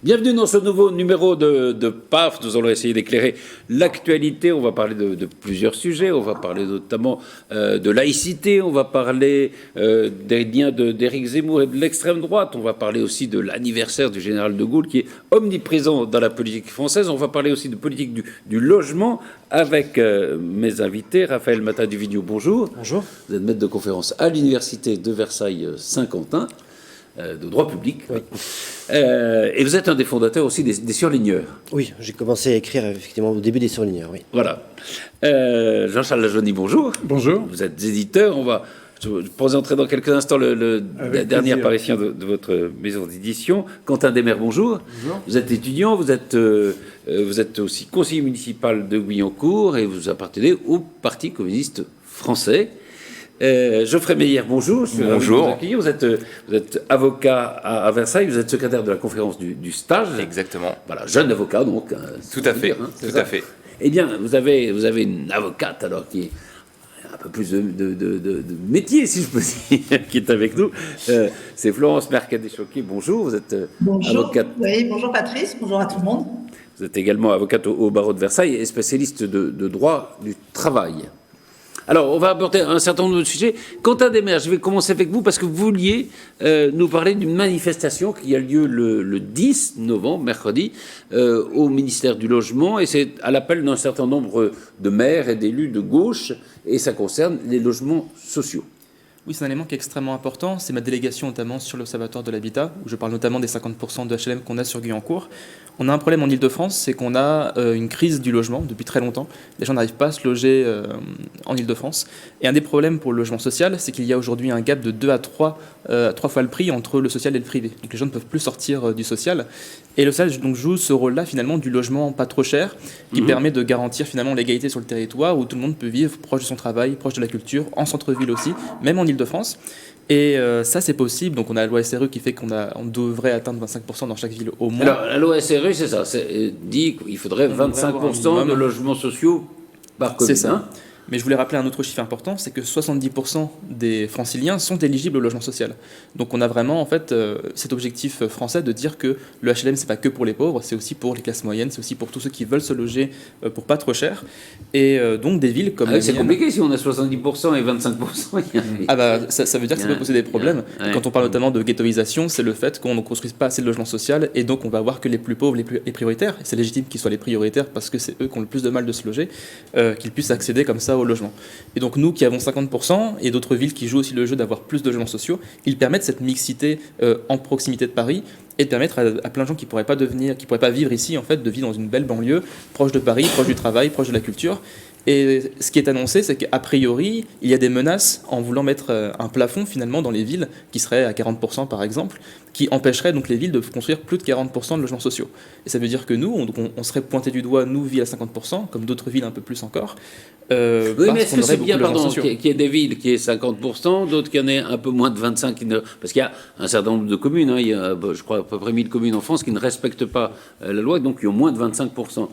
Bienvenue dans ce nouveau numéro de PAF. Nous allons essayer d'éclairer l'actualité. On va parler de plusieurs sujets. On va parler notamment de laïcité. On va parler des liens d'Éric Zemmour et de l'extrême droite. On va parler aussi de l'anniversaire du général de Gaulle qui est omniprésent dans la politique française. On va parler aussi de politique du logement avec mes invités. Raphaël Matin-Duvigneau, bonjour. Bonjour. Vous êtes maître de conférence à l'université de Versailles-Saint-Quentin. De droit public. Oui. Et vous êtes un des fondateurs aussi des surligneurs. Oui, j'ai commencé à écrire effectivement au début des surligneurs, oui. Voilà. Jean-Charles Lajonie, bonjour. Bonjour. Vous êtes éditeur. On va présenter dans quelques instants la dernière parution de votre maison d'édition. Quentin Desmaires, bonjour. Bonjour. Vous êtes étudiant, vous êtes aussi conseiller municipal de Guyancourt et vous appartenez au Parti communiste français. Geoffrey Meyer, bonjour. Bonjour. Vous êtes avocat à Versailles, vous êtes secrétaire de la conférence du stage. Exactement. Voilà, jeune avocat donc. Tout à fait. Tout à fait. Eh bien, vous avez une avocate alors qui est un peu plus de métier, si je peux dire, qui est avec nous. C'est Florence Mercadé-Choquet. Bonjour. Vous êtes avocate. Oui, bonjour Patrice. Bonjour à tout le monde. Vous êtes également avocate au barreau de Versailles et spécialiste de droit du travail. Alors, on va aborder un certain nombre de sujets. Quentin Desmaires, je vais commencer avec vous parce que vous vouliez nous parler d'une manifestation qui a lieu le 10 novembre, mercredi, au ministère du Logement. Et c'est à l'appel d'un certain nombre de maires et d'élus de gauche. Et ça concerne les logements sociaux. Oui, c'est un élément qui est extrêmement important. C'est ma délégation notamment sur l'Observatoire de l'habitat, où je parle notamment des 50% de HLM qu'on a sur Guyancourt. On a un problème en Ile-de-France, c'est qu'on a une crise du logement depuis très longtemps. Les gens n'arrivent pas à se loger en Ile-de-France. Et un des problèmes pour le logement social, c'est qu'il y a aujourd'hui un gap de 2 à 3 fois le prix entre le social et le privé. Donc les gens ne peuvent plus sortir du social. Et le social donc, joue ce rôle-là finalement du logement pas trop cher, qui permet de garantir finalement l'égalité sur le territoire, où tout le monde peut vivre proche de son travail, proche de la culture, en centre-ville aussi, même en Ile-de-France. Et ça, c'est possible. Donc, on a la loi SRU qui fait qu'on devrait atteindre 25% dans chaque ville au moins. Alors, la loi SRU, c'est ça. Dit qu'il faudrait 25% de logements sociaux par commune. C'est ça. Mais je voulais rappeler un autre chiffre important, c'est que 70% des franciliens sont éligibles au logement social. Donc on a vraiment en fait cet objectif français de dire que le HLM c'est pas que pour les pauvres, c'est aussi pour les classes moyennes, c'est aussi pour tous ceux qui veulent se loger pour pas trop cher. Et donc des villes comme c'est compliqué si on a 70% et 25%. Ah bah ça veut dire que ça peut poser des problèmes. Quand on parle notamment de ghettoisation, c'est le fait qu'on ne construise pas assez de logements sociaux et donc on va avoir que les plus pauvres, les prioritaires. Et c'est légitime qu'ils soient les prioritaires parce que c'est eux qui ont le plus de mal de se loger, qu'ils puissent accéder comme ça au logement. Et donc nous qui avons 50% et d'autres villes qui jouent aussi le jeu d'avoir plus de logements sociaux, ils permettent cette mixité en proximité de Paris et de permettre à plein de gens qui pourraient pas vivre ici en fait, de vivre dans une belle banlieue proche de Paris, proche du travail, proche de la culture. Et ce qui est annoncé, c'est qu'a priori, il y a des menaces en voulant mettre un plafond finalement dans les villes qui serait à 40% par exemple, qui empêcherait donc les villes de construire plus de 40% de logements sociaux. Et ça veut dire que nous, on serait pointé du doigt, nous, villes à 50%, comme d'autres villes un peu plus encore. Oui, mais est-ce que c'est bien, qu'il y ait des villes qui aient 50%, d'autres qui en aient un peu moins de 25%, parce qu'il y a un certain nombre de communes, hein, il y a, je crois, à peu près 1000 communes en France qui ne respectent pas la loi, donc qui ont moins de 25%.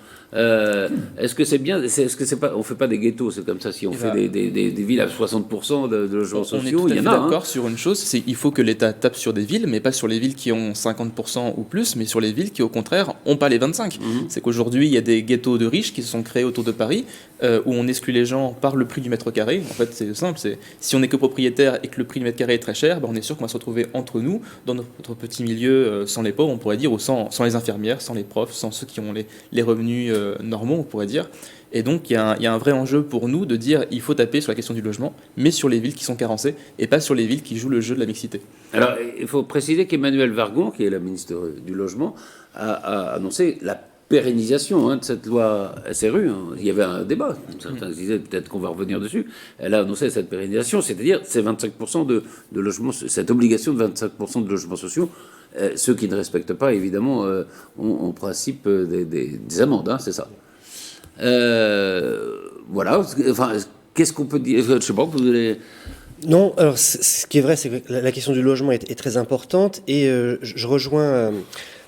Est-ce que c'est bien, est-ce que c'est pas, on fait pas des ghettos, c'est comme ça, si on fait des villes à 60% de logements sociaux, il y en a. On est d'accord sur une chose, c'est qu'il faut que l'État tape sur des villes, mais pas sur les villes qui ont 50% ou plus, mais sur les villes qui, au contraire, n'ont pas les 25%. C'est qu'aujourd'hui, il y a des ghettos de riches qui se sont créés autour de Paris, où on exclut les gens par le prix du mètre carré. En fait, c'est simple, si on n'est que propriétaire et que le prix du mètre carré est très cher, on est sûr qu'on va se retrouver entre nous, dans notre petit milieu, sans les pauvres, on pourrait dire, ou sans les infirmières, sans les profs, sans ceux qui ont les revenus normaux, on pourrait dire. Et donc, il y a un vrai enjeu pour nous de dire il faut taper sur la question du logement, mais sur les villes qui sont carencées, et pas sur les villes qui jouent le jeu de la mixité. Alors, il faut préciser qu'Emmanuelle Wargon, qui est la ministre du Logement, a annoncé la pérennisation de cette loi SRU. Il y avait un débat. Certains disaient peut-être qu'on va revenir dessus. Elle a annoncé cette pérennisation, c'est-à-dire ces 25% de logements, cette obligation de 25% de logements sociaux. Ceux qui ne respectent pas, évidemment, ont en principe des amendes, c'est ça. Voilà. Enfin, qu'est-ce qu'on peut dire? Je ne sais pas, vous allez... Non, alors ce qui est vrai, c'est que la question du logement est très importante et je rejoins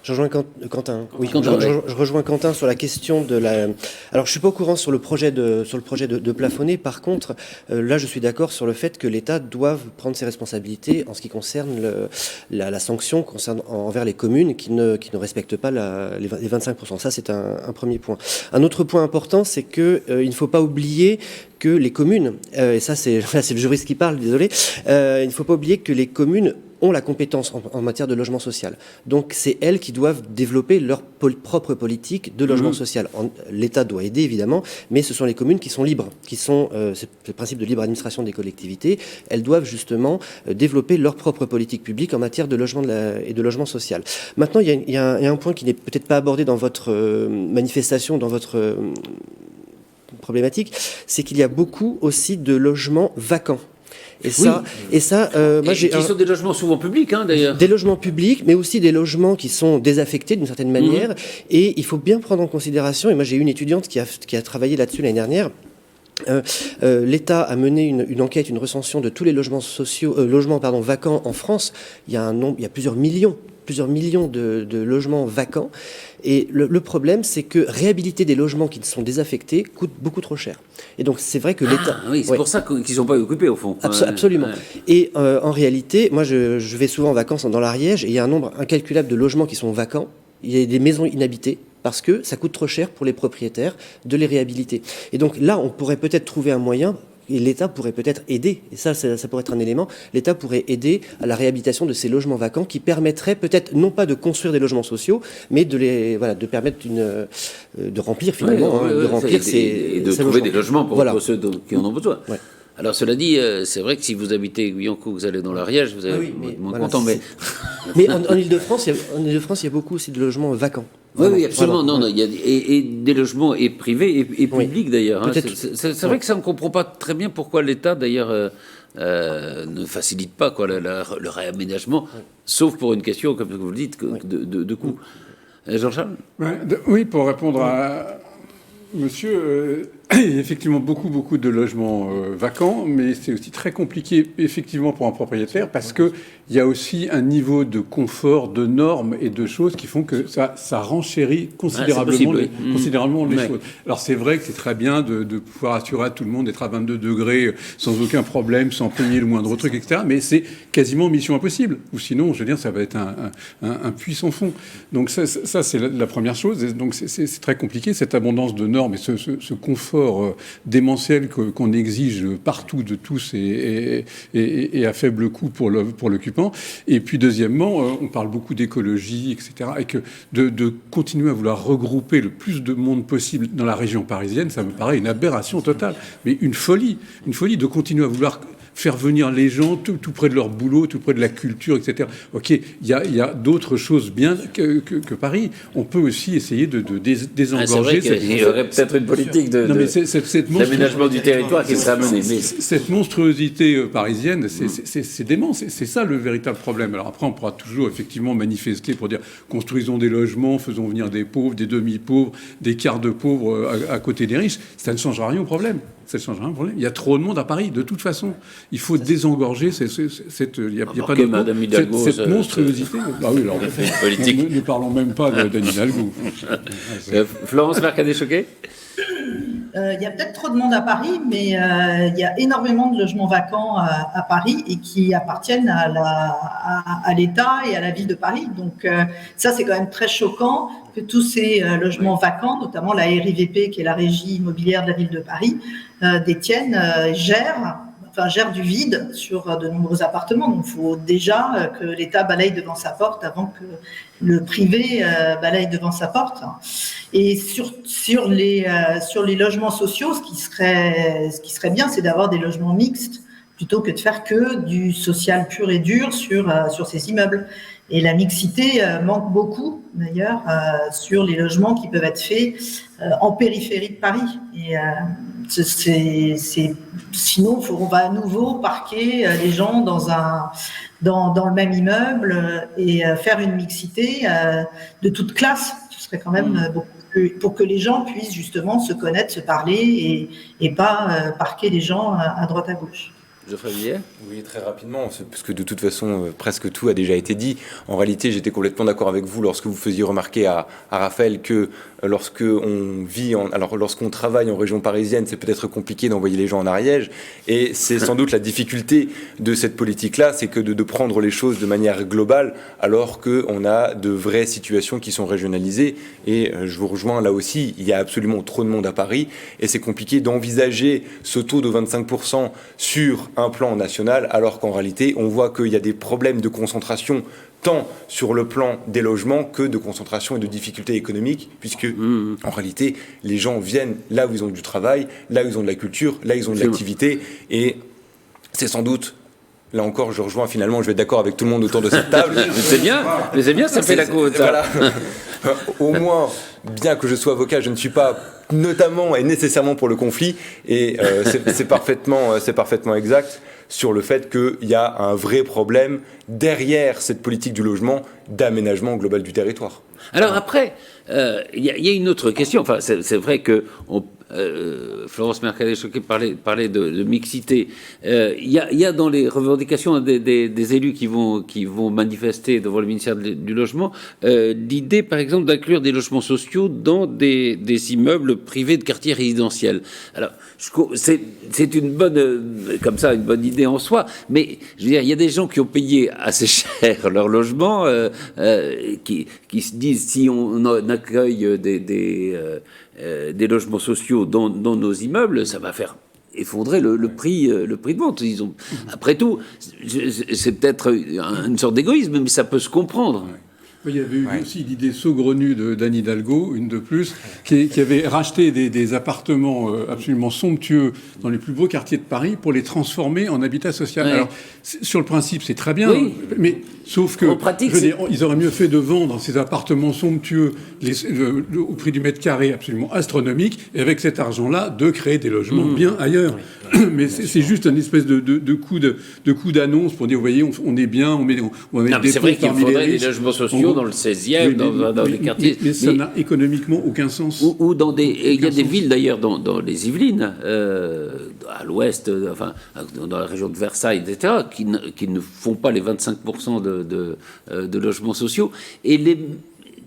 Je rejoins Quentin. Oui, Quentin, je rejoins Quentin sur la question de la. Alors, je suis pas au courant sur le projet de plafonner. Par contre, là, je suis d'accord sur le fait que l'État doive prendre ses responsabilités en ce qui concerne la sanction envers les communes qui ne respectent pas les 25%. Ça, c'est un premier point. Un autre point important, c'est que il ne faut pas oublier que les communes, et ça, c'est le juriste qui parle, désolé, il ne faut pas oublier que les communes ont la compétence en matière de logement social. Donc, c'est elles qui doivent développer leur propre politique de logement social. L'État doit aider, évidemment, mais ce sont les communes qui sont libres, c'est le principe de libre administration des collectivités. Elles doivent justement développer leur propre politique publique en matière de logement et de logement social. Maintenant, il y a un point qui n'est peut-être pas abordé dans votre manifestation, dans votre problématique, c'est qu'il y a beaucoup aussi de logements vacants. Et ça, moi j'ai qui sont des logements souvent publics, d'ailleurs. Des logements publics, mais aussi des logements qui sont désaffectés d'une certaine manière. Et il faut bien prendre en considération. Et moi j'ai eu une étudiante qui a travaillé là-dessus l'année dernière. L'État a mené une enquête, une recension de tous les logements vacants en France. Il y a plusieurs millions de logements vacants. Et le problème, c'est que réhabiliter des logements qui sont désaffectés coûte beaucoup trop cher. Et donc, c'est vrai que l'État... oui, c'est pour ça qu'ils ne sont pas occupés, au fond. Absolument. Ouais. Et en réalité, moi, je vais souvent en vacances dans l'Ariège, et il y a un nombre incalculable de logements qui sont vacants. Il y a des maisons inhabitées, parce que ça coûte trop cher pour les propriétaires de les réhabiliter. Et donc là, on pourrait peut-être trouver un moyen... Et l'État pourrait peut-être aider, et ça pourrait être un élément, l'État pourrait aider à la réhabilitation de ces logements vacants qui permettraient peut-être non pas de construire des logements sociaux, mais de permettre de remplir finalement, de remplir et de trouver des logements pour ceux qui en ont besoin. Ouais. Alors cela dit, c'est vrai que si vous habitez Guyancourt, vous allez dans l'Ariège, vous allez moins content. Mais en Ile-de-France, il y a beaucoup aussi de logements vacants. Oui, absolument. Voilà. Non, il y a et des logements et privés et publics d'ailleurs. C'est vrai que ça, on ne comprend pas très bien pourquoi l'État d'ailleurs ne facilite pas le réaménagement, sauf pour une question, comme vous le dites, de coût. Jean-Charles ? Oui, pour répondre à monsieur, il y a effectivement beaucoup de logements vacants, mais c'est aussi très compliqué effectivement pour un propriétaire parce que il y a aussi un niveau de confort, de normes et de choses qui font que ça renchérit considérablement les choses. Alors c'est vrai que c'est très bien de pouvoir assurer à tout le monde d'être à 22 degrés sans aucun problème, sans payer le moindre truc, etc. Mais c'est quasiment mission impossible. Ou sinon, je veux dire, ça va être un puits sans fond. Donc ça c'est la première chose. Et donc c'est très compliqué, cette abondance de normes et ce confort démentiel qu'on exige partout de tous et à faible coût pour l'occupant. Et puis deuxièmement, on parle beaucoup d'écologie, etc. Et que de continuer à vouloir regrouper le plus de monde possible dans la région parisienne, ça me paraît une aberration totale. Mais une folie de continuer à vouloir faire venir les gens tout près de leur boulot, tout près de la culture, etc. Ok, il y a d'autres choses bien que Paris. On peut aussi essayer de désengorger. Il y aurait peut-être une politique d'aménagement du territoire qui serait menée. Cette monstruosité parisienne, c'est dément. C'est ça le véritable problème. Alors après, on pourra toujours effectivement manifester pour dire construisons des logements, faisons venir des pauvres, des demi-pauvres, des quarts de pauvres à côté des riches. Ça ne changera rien au problème. Il y a trop de monde à Paris, de toute façon. Il faut désengorger cette monstruosité. Ah oui, alors, ne parlons même pas d'Anne Hidalgo. Florence Mercadé-Choquet. Il y a peut-être trop de monde à Paris, mais il y a énormément de logements vacants à Paris et qui appartiennent à l'État et à la ville de Paris. Donc ça, c'est quand même très choquant que tous ces logements vacants, notamment la RIVP, qui est la régie immobilière de la ville de Paris, gère du vide sur de nombreux appartements. Donc, il faut déjà que l'État balaye devant sa porte avant que le privé balaye devant sa porte. Et sur les logements sociaux, ce qui serait bien, c'est d'avoir des logements mixtes plutôt que de faire que du social pur et dur sur ces immeubles. Et la mixité manque beaucoup, d'ailleurs, sur les logements qui peuvent être faits en périphérie de Paris. Et sinon, on va à nouveau parquer les gens dans le même immeuble et faire une mixité de toute classe. Ce serait quand même beaucoup plus, pour que les gens puissent justement se connaître, se parler et pas parquer les gens à droite à gauche. Geoffrey Vuillet ? Oui, très rapidement, parce que de toute façon, presque tout a déjà été dit. En réalité, j'étais complètement d'accord avec vous lorsque vous faisiez remarquer à Raphaël que lorsqu'on travaille en région parisienne, c'est peut-être compliqué d'envoyer les gens en Ariège. Et c'est sans doute la difficulté de cette politique-là, c'est que de prendre les choses de manière globale, alors qu'on a de vraies situations qui sont régionalisées. Et je vous rejoins là aussi, il y a absolument trop de monde à Paris, et c'est compliqué d'envisager ce taux de 25% sur un plan national, alors qu'en réalité, on voit qu'il y a des problèmes de concentration tant sur le plan des logements que de concentration et de difficultés économiques, puisque en réalité, les gens viennent là où ils ont du travail, là où ils ont de la culture, là où ils ont de l'activité, et c'est sans doute... Là encore, je rejoins finalement, je vais être d'accord avec tout le monde autour de cette table. C'est bien, ça fait la côte. Voilà. Au moins, bien que je sois avocat, je ne suis pas notamment et nécessairement pour le conflit, et c'est parfaitement exact sur le fait qu'il y a un vrai problème derrière cette politique du logement d'aménagement global du territoire. Alors après, il y a une autre question. Enfin, c'est vrai que Florence Mercadé-Choquet parlait de mixité. Il y a dans les revendications des élus qui vont manifester devant le ministère du Logement l'idée, par exemple, d'inclure des logements sociaux dans des immeubles privés de quartiers résidentiels. Alors, c'est une bonne idée en soi, mais je veux dire, il y a des gens qui ont payé assez cher leur logement, qui se disent, si on accueille des logements sociaux dans nos immeubles, ça va faire effondrer le prix de vente. Après tout, c'est peut-être une sorte d'égoïsme, mais ça peut se comprendre. Il y avait eu aussi l'idée saugrenue d'Anne Hidalgo, une de plus, qui avait racheté des appartements absolument somptueux dans les plus beaux quartiers de Paris pour les transformer en habitat social. Ouais. Alors, sur le principe, c'est très bien, mais sauf que, pratique, ils auraient mieux fait de vendre ces appartements somptueux au prix du mètre carré absolument astronomique, et avec cet argent-là, de créer des logements bien ailleurs. Mais c'est juste une espèce de coup d'annonce pour dire, vous voyez, on est bien, on met des c'est vrai qu'il faudrait des logements sociaux dans le 16e, dans les quartiers. Mais ça n'a économiquement aucun sens. Ou dans il y a des villes d'ailleurs dans les Yvelines, à l'ouest, enfin dans la région de Versailles, etc., qui ne font pas les 25% de logements sociaux. Et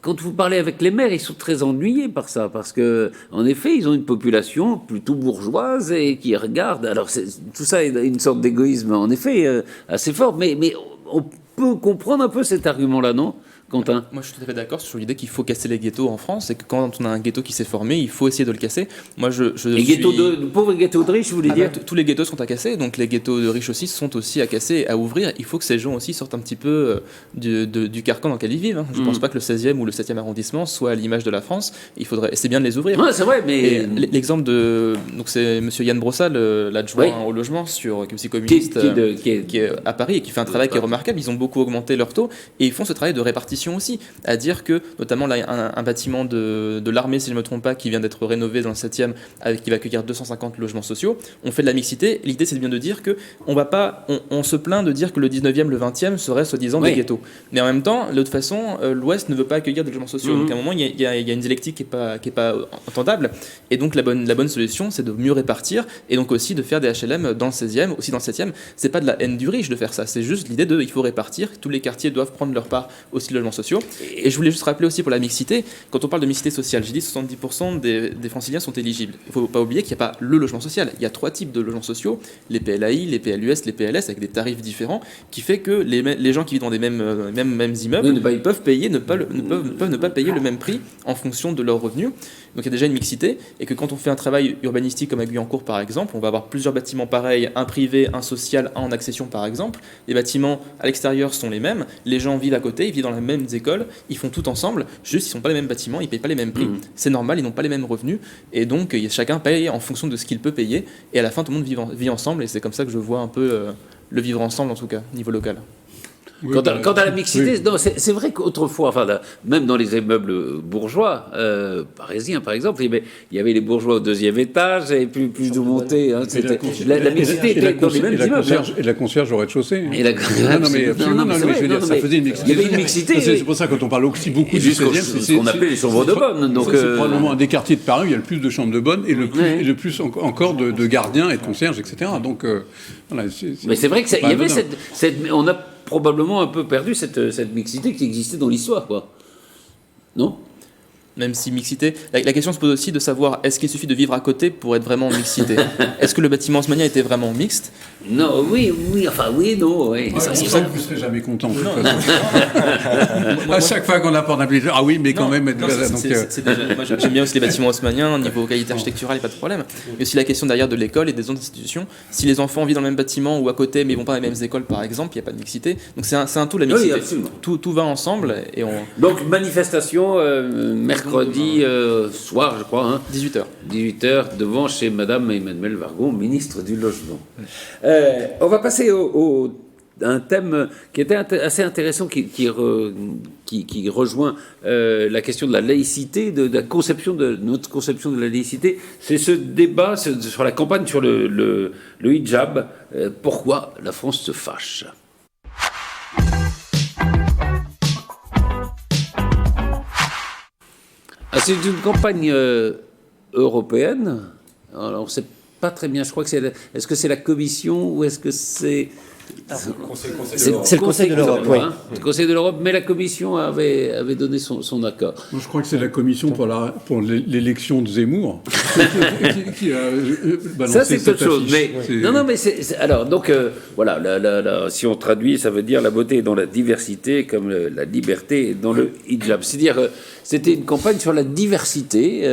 quand vous parlez avec les maires, ils sont très ennuyés par ça, parce que, en effet, ils ont une population plutôt bourgeoise et qui regarde. Alors, tout ça est une sorte d'égoïsme, en effet, assez fort, mais on peut comprendre un peu cet argument-là, non ? Quentin ? Moi, je suis tout à fait d'accord sur l'idée qu'il faut casser les ghettos en France, et que quand on a un ghetto qui s'est formé, il faut essayer de le casser. Moi, les pauvres ghettos de riches, vous voulez dire ? Tous les ghettos sont à casser, donc les ghettos de riches aussi sont aussi à casser, à ouvrir. Il faut que ces gens aussi sortent un petit peu du carcan dans lequel ils vivent. Je ne pense pas que le 16e ou le 7e arrondissement soit à l'image de la France. Et c'est bien de les ouvrir. Ouais, c'est vrai, mais... L'exemple donc c'est M. Yann Brossat, l'adjoint au logement, qui est aussi communiste, qui est à Paris, et qui fait un travail qui est remarquable. Ils ont beaucoup augmenté leur taux, et ils font ce travail de répartition aussi, à dire que notamment là, un bâtiment de l'armée, si je ne me trompe pas, qui vient d'être rénové dans le 7e, qui va accueillir 250 logements sociaux. On fait de la mixité. L'idée, c'est bien de dire que on se plaint de dire que le 19e, le 20e serait soi-disant des ghettos. Mais en même temps, de toute façon, l'Ouest ne veut pas accueillir des logements sociaux. Donc à un moment, il y a une dialectique qui est pas entendable. Et donc la bonne solution, c'est de mieux répartir, et donc aussi de faire des HLM dans le 16e, aussi dans le 7e. C'est pas de la haine du riche de faire ça. C'est juste l'idée il faut répartir. Tous les quartiers doivent prendre leur part aussi de logements sociaux. Et je voulais juste rappeler aussi pour la mixité, quand on parle de mixité sociale, j'ai dit 70% des franciliens sont éligibles. Il ne faut pas oublier qu'il n'y a pas le logement social. Il y a 3 types de logements sociaux, les PLAI, les PLUS, les PLS, avec des tarifs différents, qui fait que les gens qui vivent dans des mêmes immeubles, ils peuvent ne pas payer le même prix en fonction de leurs revenus. Donc il y a déjà une mixité, et que quand on fait un travail urbanistique comme à Guyancourt par exemple, on va avoir plusieurs bâtiments pareils, un privé, un social, un en accession par exemple. Les bâtiments à l'extérieur sont les mêmes, les gens vivent à côté, ils vivent dans les mêmes écoles, ils font tout ensemble, juste ils sont pas les mêmes bâtiments, ils payent pas les mêmes prix. C'est normal, ils n'ont pas les mêmes revenus, et donc chacun paye en fonction de ce qu'il peut payer, et à la fin tout le monde vit ensemble, et c'est comme ça que je vois un peu le vivre ensemble en tout cas, niveau local. Oui, Quant à la mixité, oui. non, c'est vrai qu'autrefois, enfin, même dans les immeubles bourgeois, parisiens par exemple, il y avait les bourgeois au 2e étage et plus de montée. Hein, la mixité était dans les mêmes immeubles. Et la concierge au rez-de-chaussée. Et la- Non, mais absolument, non, mais non, mais je veux dire, non, ça mais faisait une mixité. il y avait une mixité, C'est oui. pour ça, quand on parle aussi beaucoup Et du jusqu'au 16e, ce qu'on appelait les chambres de bonne. Donc, c'est probablement un des quartiers de Paris où il y a le plus de chambres de bonne et le plus encore de gardiens et de concierges, etc. Donc, voilà, mais c'est vrai que pas il y avait anodin. on a probablement un peu perdu cette mixité qui existait dans l'histoire, quoi. Non? Même si mixité, la question se pose aussi de savoir est-ce qu'il suffit de vivre à côté pour être vraiment en mixité. Est-ce que le bâtiment haussmannien était vraiment mixte? Non, oui, enfin oui, non, oui. Ouais, Ça, on c'est sent ça. que vous ne serez jamais content. De toute façon. À chaque fois qu'on apporte un plaisir, ah oui, mais quand même. Non, donc, c'est déjà- moi, j'aime bien aussi les bâtiments haussmanniens, niveau qualité architecturale, il n'y a pas de problème. Mais aussi la question derrière de l'école et des autres institutions. Si les enfants vivent dans le même bâtiment ou à côté, mais ils vont pas dans les mêmes écoles, par exemple, il n'y a pas de mixité. Donc c'est un tout, la mixité. Oui, absolument. Tout va ensemble et on. Donc, manifestation mercredi soir, je crois, hein, 18h. 18h, devant chez Madame Emmanuelle Wargon, ministre du Logement. On va passer à un thème qui était assez intéressant, qui rejoint la question de la laïcité, de notre conception de la laïcité. C'est ce débat sur la campagne sur le hijab. Pourquoi la France se fâche ? C'est une campagne européenne. Alors, on ne sait pas très bien. Je crois que est-ce que c'est la Commission ou est-ce que c'est C'est le Conseil de l'Europe, oui. hein, le Conseil de l'Europe, mais la Commission avait donné son accord. Moi, je crois que c'est la commission pour l'élection de Zemmour qui a balancé Ça, c'est cette autre chose. affiche. Mais, non, mais alors, donc, voilà, si on traduit, ça veut dire la beauté est dans la diversité, comme la liberté est dans le hijab. C'est-à-dire, c'était une campagne sur la diversité,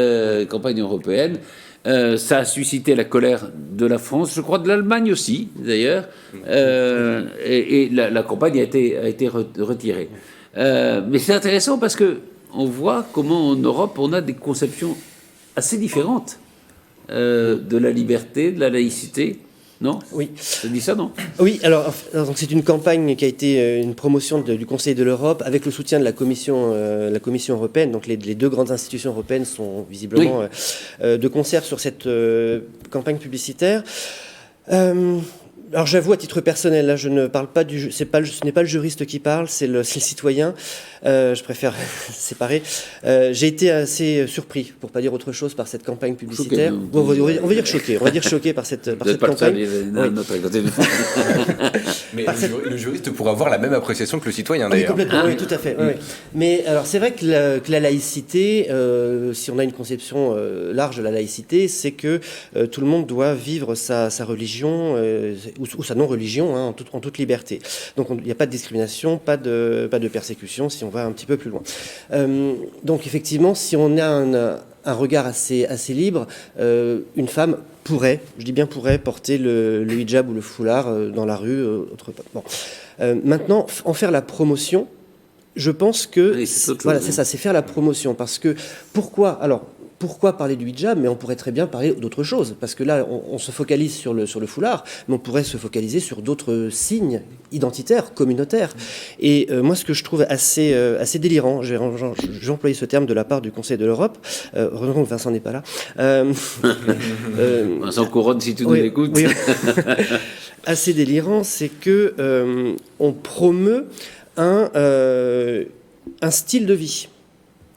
campagne européenne. Ça a suscité la colère de la France, je crois de l'Allemagne aussi, d'ailleurs, et la campagne a été retirée. Mais c'est intéressant parce que on voit comment en Europe on a des conceptions assez différentes de la liberté, de la laïcité. Non ? Oui. Ça dit ça, non ? Oui, alors donc c'est une campagne qui a été une promotion du Conseil de l'Europe avec le soutien de la Commission européenne. Donc les deux grandes institutions européennes sont visiblement de concert sur cette campagne publicitaire. Alors j'avoue à titre personnel, là je ne parle pas ce n'est pas le juriste qui parle, c'est le citoyen. Je préfère séparer. J'ai été assez surpris, pour pas dire autre chose, par cette campagne publicitaire. Choqué, Bon, on va dire choqué. On va dire choqué par cette campagne. Mais le juriste pourrait avoir la même appréciation que le citoyen, Oui, d'ailleurs. complètement, oui, tout à fait. Oui. Mais alors, c'est vrai que la laïcité, si on a une conception large de la laïcité, c'est que tout le monde doit vivre sa religion ou sa non-religion en toute liberté. Donc, il n'y a pas de discrimination, pas de persécution, si on va un petit peu plus loin. Donc, effectivement, si on a un regard assez libre, une femme pourrait, je dis bien pourrait, porter le hijab ou le foulard dans la rue, autre part. Bon. Maintenant, en faire la promotion, je pense que Oui, c'est autre voilà, chose, c'est oui. ça, c'est faire la promotion. Parce que pourquoi parler du hijab, mais on pourrait très bien parler d'autres choses. Parce que là, on se focalise sur le foulard, mais on pourrait se focaliser sur d'autres signes identitaires, communautaires. Et moi, ce que je trouve assez délirant, j'ai employé ce terme de la part du Conseil de l'Europe, heureusement que Vincent n'est pas là. Vincent Couronne, si tu nous Oui, écoutes. oui. Assez délirant, c'est que on promeut un style de vie.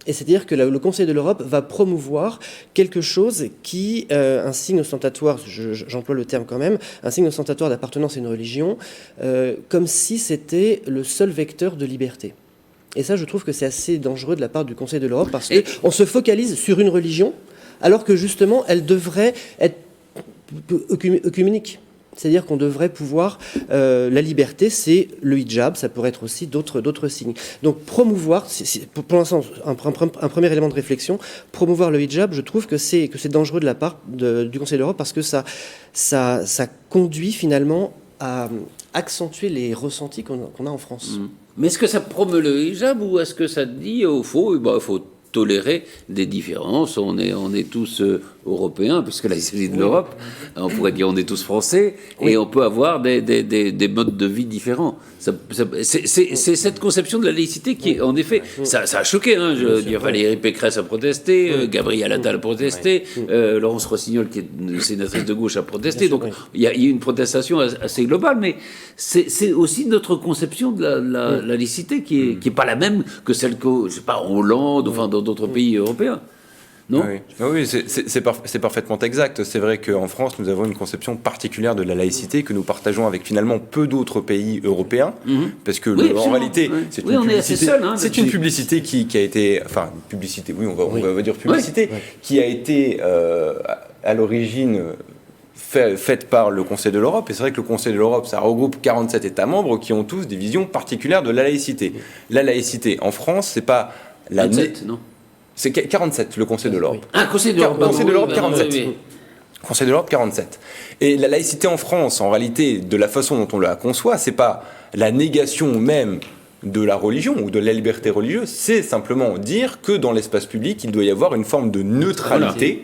Et c'est-à-dire que le Conseil de l'Europe va promouvoir quelque chose qui, un signe ostentatoire, j'emploie le terme quand même, un signe ostentatoire d'appartenance à une religion, comme si c'était le seul vecteur de liberté. Et ça, je trouve que c'est assez dangereux de la part du Conseil de l'Europe, parce qu'on se focalise sur une religion, alors que justement, elle devrait être œcuménique. C'est-à-dire qu'on devrait pouvoir... la liberté, c'est le hijab, ça pourrait être aussi d'autres signes. Donc promouvoir, pour l'instant, un premier élément de réflexion, promouvoir le hijab, je trouve que c'est dangereux de la part du Conseil de l'Europe parce que ça conduit finalement à accentuer les ressentis qu'on a en France. Mais est-ce que ça promeut le hijab ou est-ce que ça dit, au fond, il faut tolérer des différences, on est tous européen, puisque là il s'agit de l'Europe, on pourrait dire on est tous français, et on peut avoir des modes de vie différents. C'est cette conception de la laïcité qui, en effet, ça a choqué. Hein, je veux dire, Valérie Pécresse a protesté, Gabriel Attal a protesté, Laurence Rossignol, qui est une sénatrice de gauche, a protesté. Donc il y a une protestation assez globale, mais c'est aussi notre conception de la laïcité qui est pas la même que celle que, je sais pas, en Hollande, enfin dans d'autres pays européens. Non ? Oui, c'est parfaitement exact. C'est vrai qu'en France, nous avons une conception particulière de la laïcité que nous partageons avec finalement peu d'autres pays européens, parce que en réalité, c'est une publicité, c'est une publicité qui a été, enfin, publicité, oui, on va dire publicité, qui a été à l'origine faite par le Conseil de l'Europe. Et c'est vrai que le Conseil de l'Europe, ça regroupe 47 États membres qui ont tous des visions particulières de la laïcité. La laïcité en France, c'est pas la... 27, non ? C'est 47, le Conseil de l'Europe. Ah, Conseil de l'Europe. Conseil de l'Europe, 47. Conseil de l'Europe, 47. Et la laïcité en France, en réalité, de la façon dont on la conçoit, c'est pas la négation même de la religion ou de la liberté religieuse, c'est simplement dire que dans l'espace public, il doit y avoir une forme de neutralité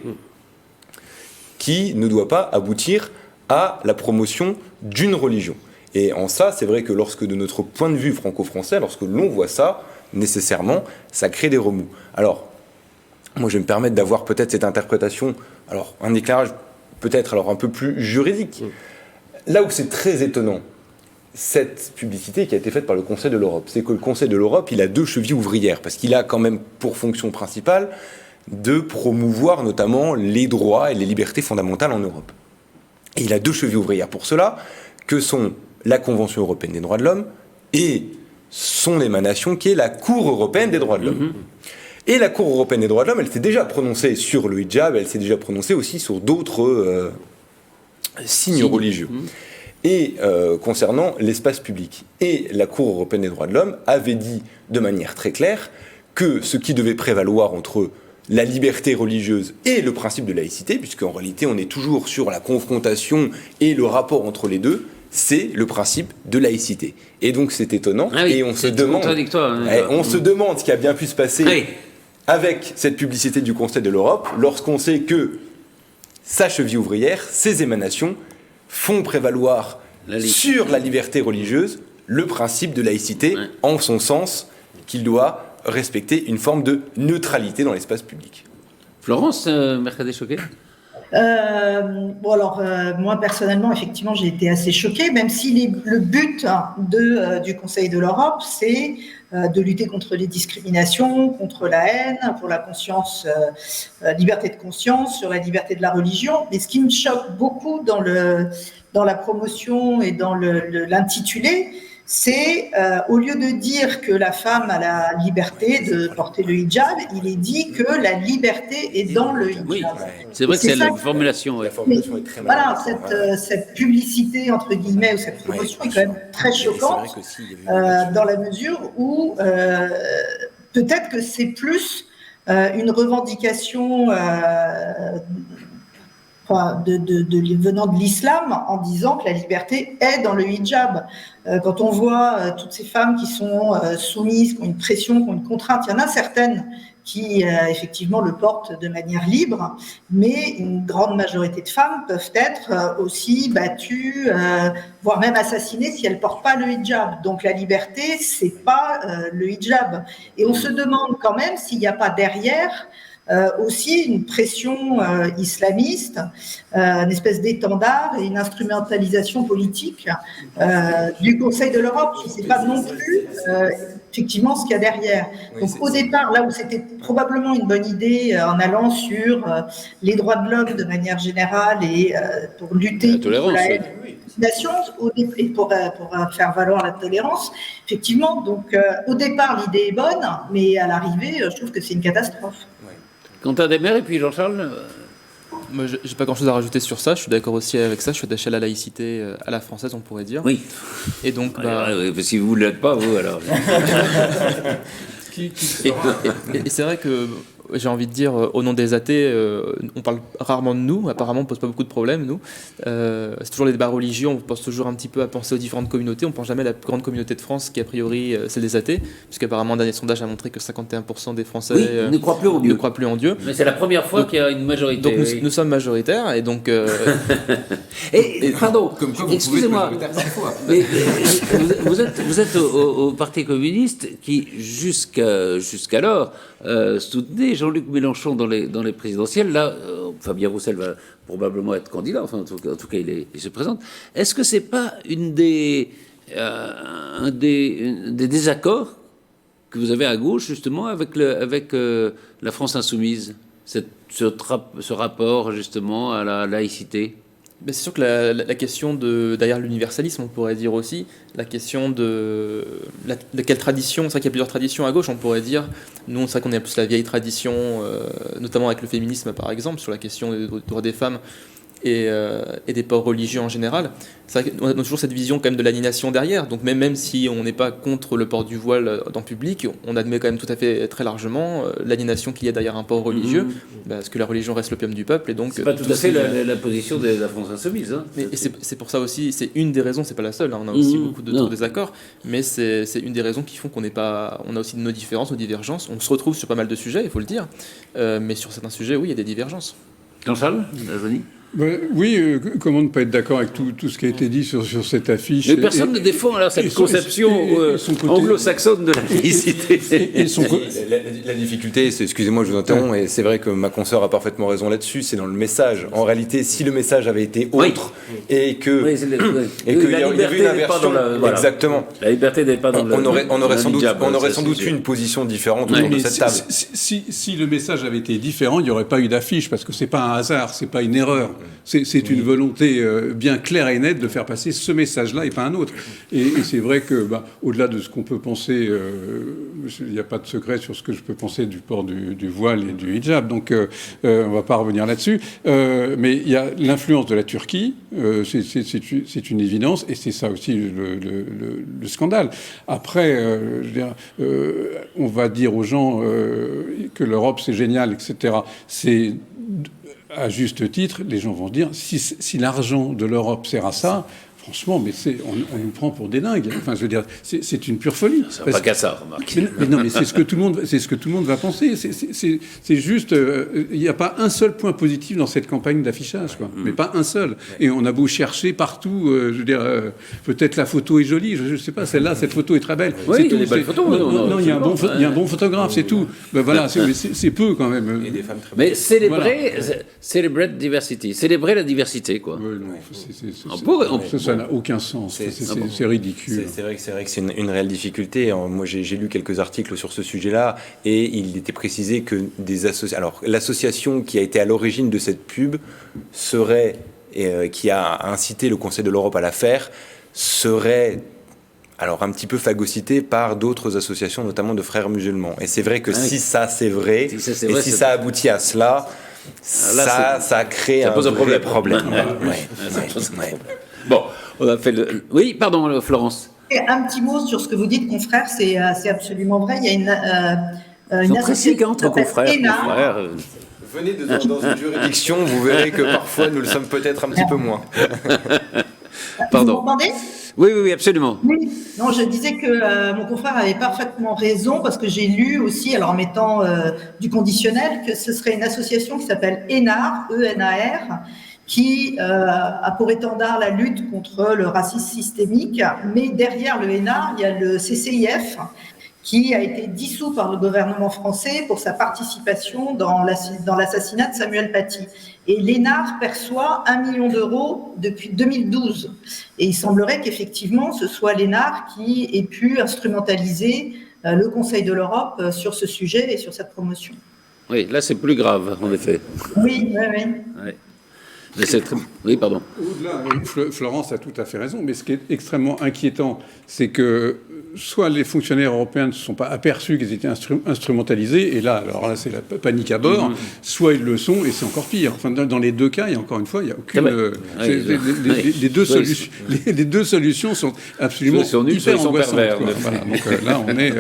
qui ne doit pas aboutir à la promotion d'une religion. Et en ça, c'est vrai que lorsque, de notre point de vue franco-français, lorsque l'on voit ça, nécessairement, ça crée des remous. Alors, moi, je vais me permettre d'avoir peut-être cette interprétation, alors un éclairage peut-être alors un peu plus juridique. Là où c'est très étonnant, cette publicité qui a été faite par le Conseil de l'Europe, c'est que le Conseil de l'Europe, il a deux chevilles ouvrières, parce qu'il a quand même pour fonction principale de promouvoir notamment les droits et les libertés fondamentales en Europe. Et il a deux chevilles ouvrières pour cela, que sont la Convention européenne des droits de l'homme et son émanation qui est la Cour européenne des droits de l'homme. Et la Cour européenne des droits de l'homme, elle s'est déjà prononcée sur le hijab, elle s'est déjà prononcée aussi sur d'autres signes religieux. Et concernant l'espace public. Et la Cour européenne des droits de l'homme avait dit de manière très claire que ce qui devait prévaloir entre la liberté religieuse et le principe de laïcité, puisqu'en réalité on est toujours sur la confrontation et le rapport entre les deux, c'est le principe de laïcité. Et donc c'est étonnant, et on se demande ce qui a bien pu se passer avec cette publicité du Conseil de l'Europe, lorsqu'on sait que sa cheville ouvrière, ses émanations, font prévaloir sur la liberté religieuse le principe de laïcité, en son sens qu'il doit respecter une forme de neutralité dans l'espace public. Florence, Mercadé-Choquet ? Moi personnellement, effectivement, j'ai été assez choquée, même si le but du Conseil de l'Europe, c'est de lutter contre les discriminations, contre la haine, pour la conscience, liberté de conscience, sur la liberté de la religion. Mais ce qui me choque beaucoup dans la promotion et dans l'intitulé, c'est au lieu de dire que la femme a la liberté de porter le hijab, il est dit que la liberté est dans le hijab. Oui, c'est vrai que c'est la formulation. La formulation est très mal. Voilà, cette publicité, entre guillemets, ou cette promotion est quand même très choquante, dans la mesure où peut-être que c'est plus une revendication venant de l'islam, en disant que la liberté est dans le hijab. Quand on voit toutes ces femmes qui sont soumises, qui ont une pression, qui ont une contrainte, il y en a certaines qui effectivement le portent de manière libre, mais une grande majorité de femmes peuvent être aussi battues, voire même assassinées si elles ne portent pas le hijab. Donc la liberté, c'est pas le hijab. Et on se demande quand même s'il n'y a pas derrière aussi une pression islamiste, une espèce d'étendard et une instrumentalisation politique du Conseil de l'Europe. Je ne sais pas non plus effectivement ce qu'il y a derrière. Donc au départ, là où c'était probablement une bonne idée en allant sur les droits de l'homme de manière générale et pour lutter contre la haine, et pour faire valoir la tolérance, effectivement. Donc au départ, l'idée est bonne, mais à l'arrivée, je trouve que c'est une catastrophe. Quentin Desmaires et puis Jean-Charles. Moi, je n'ai pas grand-chose à rajouter sur ça. Je suis d'accord aussi avec ça. Je suis attaché à la laïcité à la française, on pourrait dire. Oui. Et donc, si vous ne l'êtes pas, vous alors. Et c'est vrai que j'ai envie de dire, au nom des athées, on parle rarement de nous, apparemment on ne pose pas beaucoup de problèmes, nous. C'est toujours les débats religieux, on pense toujours un petit peu à penser aux différentes communautés, on ne pense jamais à la plus grande communauté de France qui a priori celle des athées, puisqu'apparemment un dernier sondage a montré que 51% des Français ne croient plus en Dieu. Mais c'est la première fois qu'il y a une majorité. Donc nous sommes majoritaires, et donc... Pardon, excusez-moi, mais vous êtes au Parti communiste qui, jusqu'alors, soutenait Jean-Luc Mélenchon dans les présidentielles. Là, Fabien Roussel va probablement être candidat, enfin, en tout cas, il se présente. Est-ce que c'est pas un des désaccords que vous avez à gauche, justement, avec la France insoumise, ce rapport, justement, à la laïcité? Ben c'est sûr que la question derrière l'universalisme, on pourrait dire aussi, la question de quelle tradition, c'est vrai qu'il y a plusieurs traditions à gauche, on pourrait dire, nous c'est vrai qu'on est plus la vieille tradition, notamment avec le féminisme par exemple, sur la question des droits des femmes et des ports religieux en général. C'est vrai qu'on a toujours cette vision quand même de l'aliénation derrière, donc même si on n'est pas contre le port du voile dans le public, on admet quand même tout à fait très largement l'aliénation qu'il y a derrière un port religieux, parce que la religion reste l'opium du peuple, et donc... C'est pas tout à fait la position de la France insoumise. Hein. Et c'est pour ça aussi, c'est une des raisons, c'est pas la seule, hein, on a aussi beaucoup d'autres désaccords, mais c'est une des raisons qui font qu'on n'est pas... On a aussi nos différences, nos divergences, on se retrouve sur pas mal de sujets, il faut le dire, mais sur certains sujets, oui, il y a des divergences. Jean-Charles, Denis ? Oui, comment ne pas être d'accord avec tout ce qui a été dit sur cette affiche. Mais personne ne défend alors cette conception anglo-saxonne de la laïcité. La difficulté, excusez-moi, je vous interromps, et c'est vrai que ma consoeur a parfaitement raison là-dessus, c'est dans le message. En réalité, si le message avait été autre, et qu'il y avait une inversion, exactement. La liberté n'est pas dans le... On aurait sans doute eu une position différente autour de cette table. Si le message avait été différent, il n'y aurait pas eu d'affiche, parce que c'est pas un hasard, c'est pas une erreur. C'est une volonté bien claire et nette de faire passer ce message-là et pas un autre. Et c'est vrai que, au-delà de ce qu'on peut penser, il n'y a pas de secret sur ce que je peux penser du port du voile et du hijab, donc on ne va pas revenir là-dessus. Mais il y a l'influence de la Turquie, c'est une évidence, et c'est ça aussi le scandale. Après, je veux dire, on va dire aux gens que l'Europe c'est génial, etc. C'est... À juste titre, les gens vont dire, si l'argent de l'Europe sert à ça, franchement, mais on nous prend pour des dingues. Enfin, je veux dire, c'est une pure folie. Ça va pas qu'à ça, remarque. Mais non, mais c'est ce que tout le monde va penser. C'est juste, il n'y a pas un seul point positif dans cette campagne d'affichage, quoi. Mais pas un seul. Et on a beau chercher partout, je veux dire, peut-être la photo est jolie, je sais pas, cette photo est très belle. Oui, c'est tout. Des belles photos. Non, il y a un bon photographe, c'est tout. Ben voilà, c'est peu quand même. Et des femmes très belles. Mais célébrer diversity, célébrer la diversité, quoi. Ça n'a aucun sens. C'est ridicule. C'est vrai que c'est une réelle difficulté. Moi, j'ai lu quelques articles sur ce sujet-là, et il était précisé que l'association qui a été à l'origine de cette pub serait, qui a incité le Conseil de l'Europe à la faire, serait alors un petit peu phagocytée par d'autres associations, notamment de frères musulmans. Et c'est vrai que si ça c'est vrai, si ça aboutit à cela, ça crée un vrai problème. Bon, on a fait le... Oui, pardon, Florence. Un petit mot sur ce que vous dites, confrères, c'est absolument vrai. Il y a une association entre confrères. Venez dans une juridiction, vous verrez que parfois nous le sommes peut-être un petit peu moins. Pardon. Vous m'entendez ? Oui, absolument. Oui. Non, je disais que mon confrère avait parfaitement raison, parce que j'ai lu aussi, alors en mettant du conditionnel, que ce serait une association qui s'appelle ENAR, E-N-A-R, qui a pour étendard la lutte contre le racisme systémique. Mais derrière le ENAR, il y a le CCIF, qui a été dissous par le gouvernement français pour sa participation dans l'assassinat de Samuel Paty. Et l'ENAR perçoit 1 million d'euros depuis 2012. Et il semblerait qu'effectivement, ce soit l'ENAR qui ait pu instrumentaliser le Conseil de l'Europe sur ce sujet et sur cette promotion. Oui, là c'est plus grave, en effet. Oui. Oui, pardon. Au-delà, Florence a tout à fait raison, mais ce qui est extrêmement inquiétant, c'est que soit les fonctionnaires européens ne se sont pas aperçus qu'ils étaient instrumentalisés, et là c'est la panique à bord, soit ils le sont, et c'est encore pire. Enfin, dans les deux cas, et encore une fois, il n'y a aucune... Les deux solutions sont absolument hyper angoissantes. Voilà, donc là, on est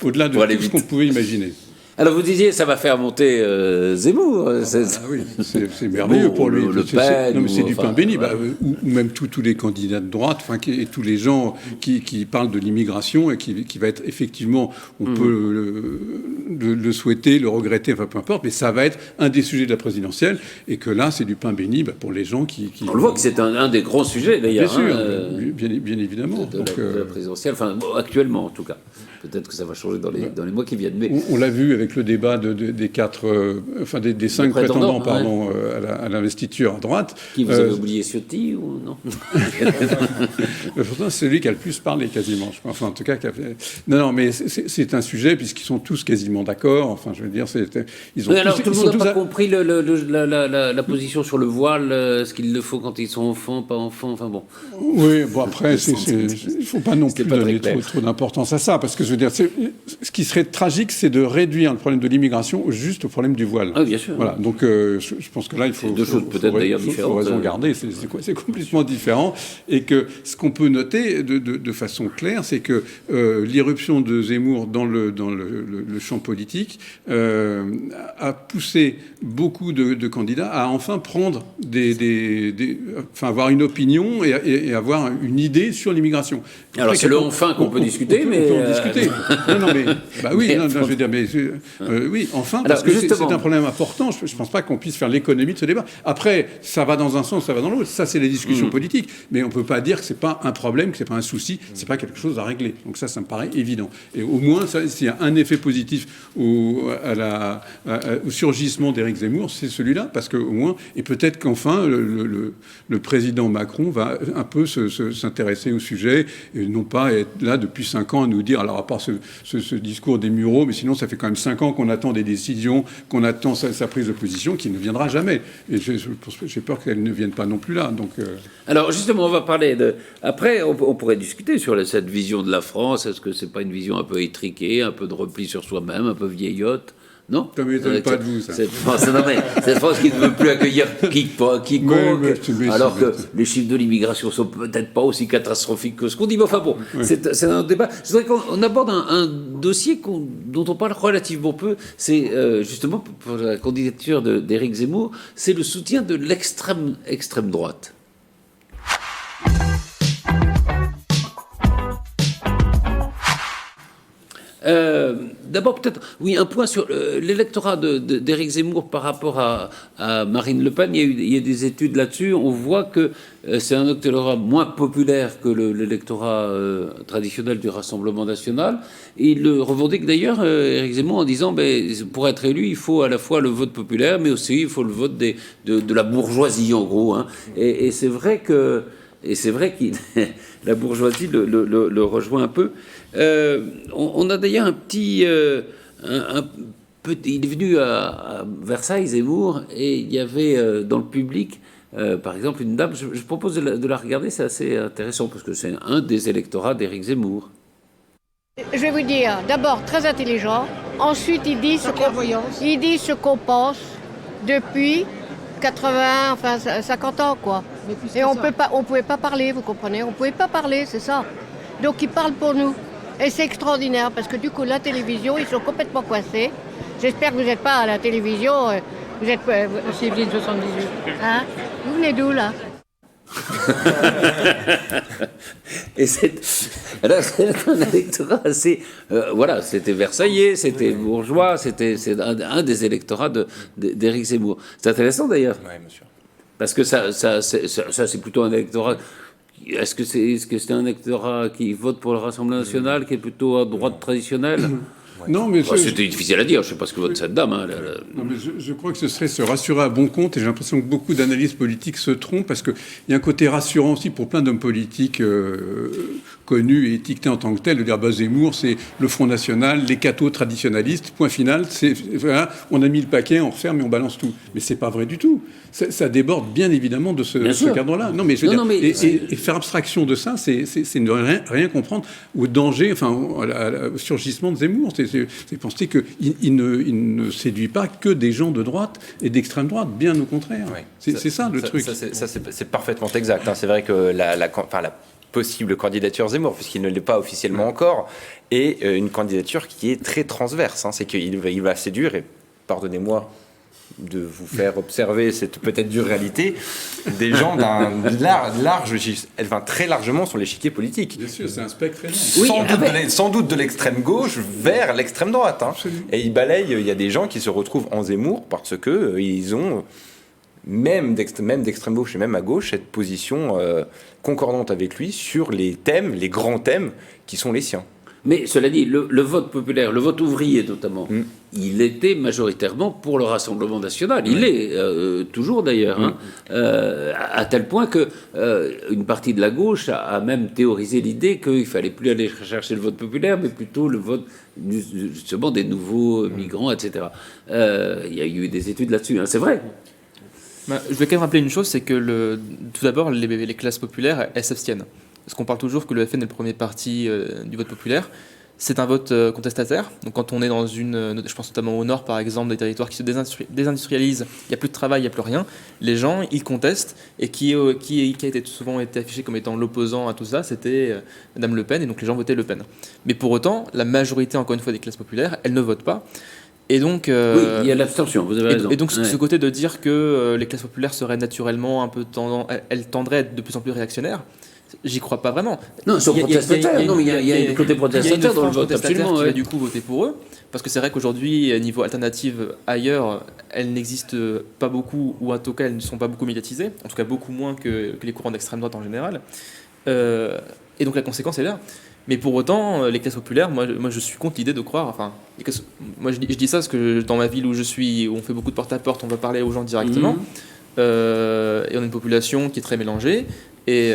au-delà de tout ce qu'on pouvait imaginer. Alors vous disiez, ça va faire monter Zemmour. Oui, c'est merveilleux pour lui. Le Pen, non, mais c'est du pain béni. Ouais. Ou même tous les candidats de droite, et tous les gens qui parlent de l'immigration et qui va être effectivement, on peut le souhaiter, le regretter, enfin peu importe, mais ça va être un des sujets de la présidentielle, et que là, c'est du pain béni pour les gens qui... On le voit que c'est un des grands sujets, d'ailleurs. Bien sûr, bien évidemment. De la présidentielle, enfin, actuellement en tout cas. Peut-être que ça va changer dans les mois qui viennent. Mais... On l'a vu avec le débat des 5 prétendants à l'investiture à droite. Qui vous avez oublié, Ciotti ou non? Pourtant, c'est celui qui a le plus parlé quasiment, je crois. Enfin, en tout cas, non, mais c'est un sujet puisqu'ils sont tous quasiment d'accord. Enfin, je veux dire, ils ont. Mais alors, tout le monde n'a pas compris la position sur le voile, ce qu'il le faut quand ils sont enfants, pas enfants. Enfin bon. Oui, bon après, il ne faut pas non plus donner trop d'importance à ça, parce que je veux dire, ce qui serait tragique, c'est de réduire le problème de l'immigration juste au problème du voile. Ah, bien sûr. Voilà. Donc, je pense que là, il faut deux choses peut-être d'ailleurs différentes. Il faut raison garder. C'est complètement différent. Et que ce qu'on peut noter de façon claire, c'est que l'irruption de Zemmour dans le champ politique a poussé beaucoup de candidats à enfin prendre enfin avoir une opinion et avoir une idée sur l'immigration. Alors c'est le enfin qu'on peut discuter, mais on peut en discuter. Non, mais oui, je veux dire, mais oui, enfin, parce que c'est un problème important. Je ne pense pas qu'on puisse faire l'économie de ce débat. Après, ça va dans un sens, ça va dans l'autre. Ça, c'est les discussions politiques. Mais on ne peut pas dire que c'est pas un problème, que c'est pas un souci, c'est pas quelque chose à régler. Donc ça me paraît évident. Et au moins, s'il y a un effet positif au surgissement d'Éric Zemmour, c'est celui-là, parce qu'au moins, et peut-être qu'enfin, le président Macron va un peu s'intéresser au sujet, et non pas être là depuis 5 ans à nous dire, alors à part ce discours des Mureaux, mais sinon ça fait quand même 5 ans qu'on attend des décisions, qu'on attend sa prise de position, qui ne viendra jamais. Et j'ai peur qu'elle ne vienne pas non plus là. Donc, Alors justement, on va parler de... Après, on pourrait discuter sur cette vision de la France. Est-ce que c'est pas une vision un peu étriquée, un peu de repli sur soi-même, un peu vieillotte? Non, ça ne m'étonne pas de vous, ça. Cette France qui ne veut plus accueillir quiconque, alors que les chiffres de l'immigration sont peut-être pas aussi catastrophiques que ce qu'on dit. Mais enfin bon, c'est un autre débat. Je voudrais qu'on aborde un dossier dont on parle relativement peu. C'est justement pour la candidature d'Éric Zemmour, c'est le soutien de l'extrême droite. D'abord, peut-être, oui, un point sur l'électorat d'Éric Zemmour par rapport à Marine Le Pen. Il y a des études là-dessus. On voit que c'est un électorat moins populaire que l'électorat traditionnel du Rassemblement national. Et il le revendique d'ailleurs, Éric Zemmour, en disant pour être élu, il faut à la fois le vote populaire, mais aussi il faut le vote de la bourgeoisie, en gros. Hein. Et c'est vrai que la bourgeoisie le rejoint un peu. On a d'ailleurs un petit... il est venu à Versailles, Zemmour, et il y avait dans le public, par exemple, une dame, je propose de la regarder, c'est assez intéressant, parce que c'est un des électorats d'Éric Zemmour. Je vais vous dire, d'abord, très intelligent, ensuite il dit ce qu'on pense depuis 80, enfin 50 ans, quoi. Et on pouvait pas parler, vous comprenez? On pouvait pas parler, c'est ça. Donc il parle pour nous. Et c'est extraordinaire, parce que du coup, la télévision, ils sont complètement coincés. J'espère que vous n'êtes pas à la télévision. Vous êtes... C'est Evelyne 78. Hein? Vous venez d'où, là? Et c'est un électorat assez... voilà, c'était versaillais, c'était bourgeois, c'est un des électorats d'Éric Zemmour. C'est intéressant, d'ailleurs. Oui, monsieur. Parce que ça c'est plutôt un électorat... Est-ce que c'est un électorat qui vote pour le Rassemblement national, qui est plutôt à droite traditionnelle? Non, mais c'était difficile à dire, je ne sais pas ce que vote cette dame. Hein, Non, mais je crois que ce serait se rassurer à bon compte, et j'ai l'impression que beaucoup d'analystes politiques se trompent, parce qu'il y a un côté rassurant aussi pour plein d'hommes politiques connus et étiquetés en tant que tels, de dire Zemmour, c'est le Front National, les cathos traditionnalistes, point final, voilà, on a mis le paquet, on referme et on balance tout. Mais c'est pas vrai du tout. Ça déborde bien évidemment de ce cadre-là. Non, mais je veux dire, et faire abstraction de ça, c'est ne rien comprendre au danger, enfin, au surgissement de Zemmour. C'est penser qu'il ne séduit pas que des gens de droite et d'extrême droite, bien au contraire. Oui. C'est ça le truc. C'est parfaitement exact. Hein. C'est vrai que la possible candidature Zemmour, puisqu'il ne l'est pas officiellement encore, et une candidature qui est très transverse. C'est qu'il va séduire, et pardonnez-moi de vous faire observer cette peut-être dure réalité, des gens d'un très largement sur l'échiquier politique. Bien sûr, c'est un spectre énorme. Oui, Sans doute de l'extrême gauche vers l'extrême droite. Et il y a des gens qui se retrouvent en Zemmour parce que ils ont, même d'extrême gauche et même à gauche, cette position concordante avec lui sur les grands thèmes qui sont les siens. Mais cela dit, le vote populaire, le vote ouvrier notamment, il était majoritairement pour le Rassemblement national. Il est toujours d'ailleurs, à tel point que une partie de la gauche a même théorisé l'idée qu'il fallait plus aller chercher le vote populaire, mais plutôt le vote justement des nouveaux migrants, etc. Il y a eu des études là-dessus, c'est vrai. Je vais quand même rappeler une chose, c'est que tout d'abord, les classes populaires, elles s'abstiennent. Parce qu'on parle toujours que le FN est le premier parti du vote populaire. C'est un vote contestataire. Donc quand on est dans je pense notamment au nord par exemple, des territoires qui se désindustrialisent, il n'y a plus de travail, il n'y a plus rien. Les gens, ils contestent. Et qui a souvent été affiché comme étant l'opposant à tout ça, c'était Madame Le Pen. Et donc les gens votaient Le Pen. Mais pour autant, la majorité, encore une fois, des classes populaires, elles ne votent pas. Et donc, oui, il y a l'abstention, vous avez raison. Et donc ce côté de dire que les classes populaires seraient naturellement elles tendraient à être de plus en plus réactionnaires, j'y crois pas vraiment. Non, ils sont protestataires. Non, mais il y a un côté protestataire dans le vote, absolument. Qui va du coup voter pour eux. Parce que c'est vrai qu'aujourd'hui, niveau alternative ailleurs, elles n'existent pas beaucoup, ou en tout cas, elles ne sont pas beaucoup médiatisées. En tout cas, beaucoup moins que les courants d'extrême droite en général. Et donc la conséquence est là. Mais pour autant, les classes populaires, moi je suis contre l'idée de croire. Enfin, moi je dis ça parce que dans ma ville où je suis, où on fait beaucoup de porte-à-porte, on va parler aux gens directement. Et on a une population qui est très mélangée. Et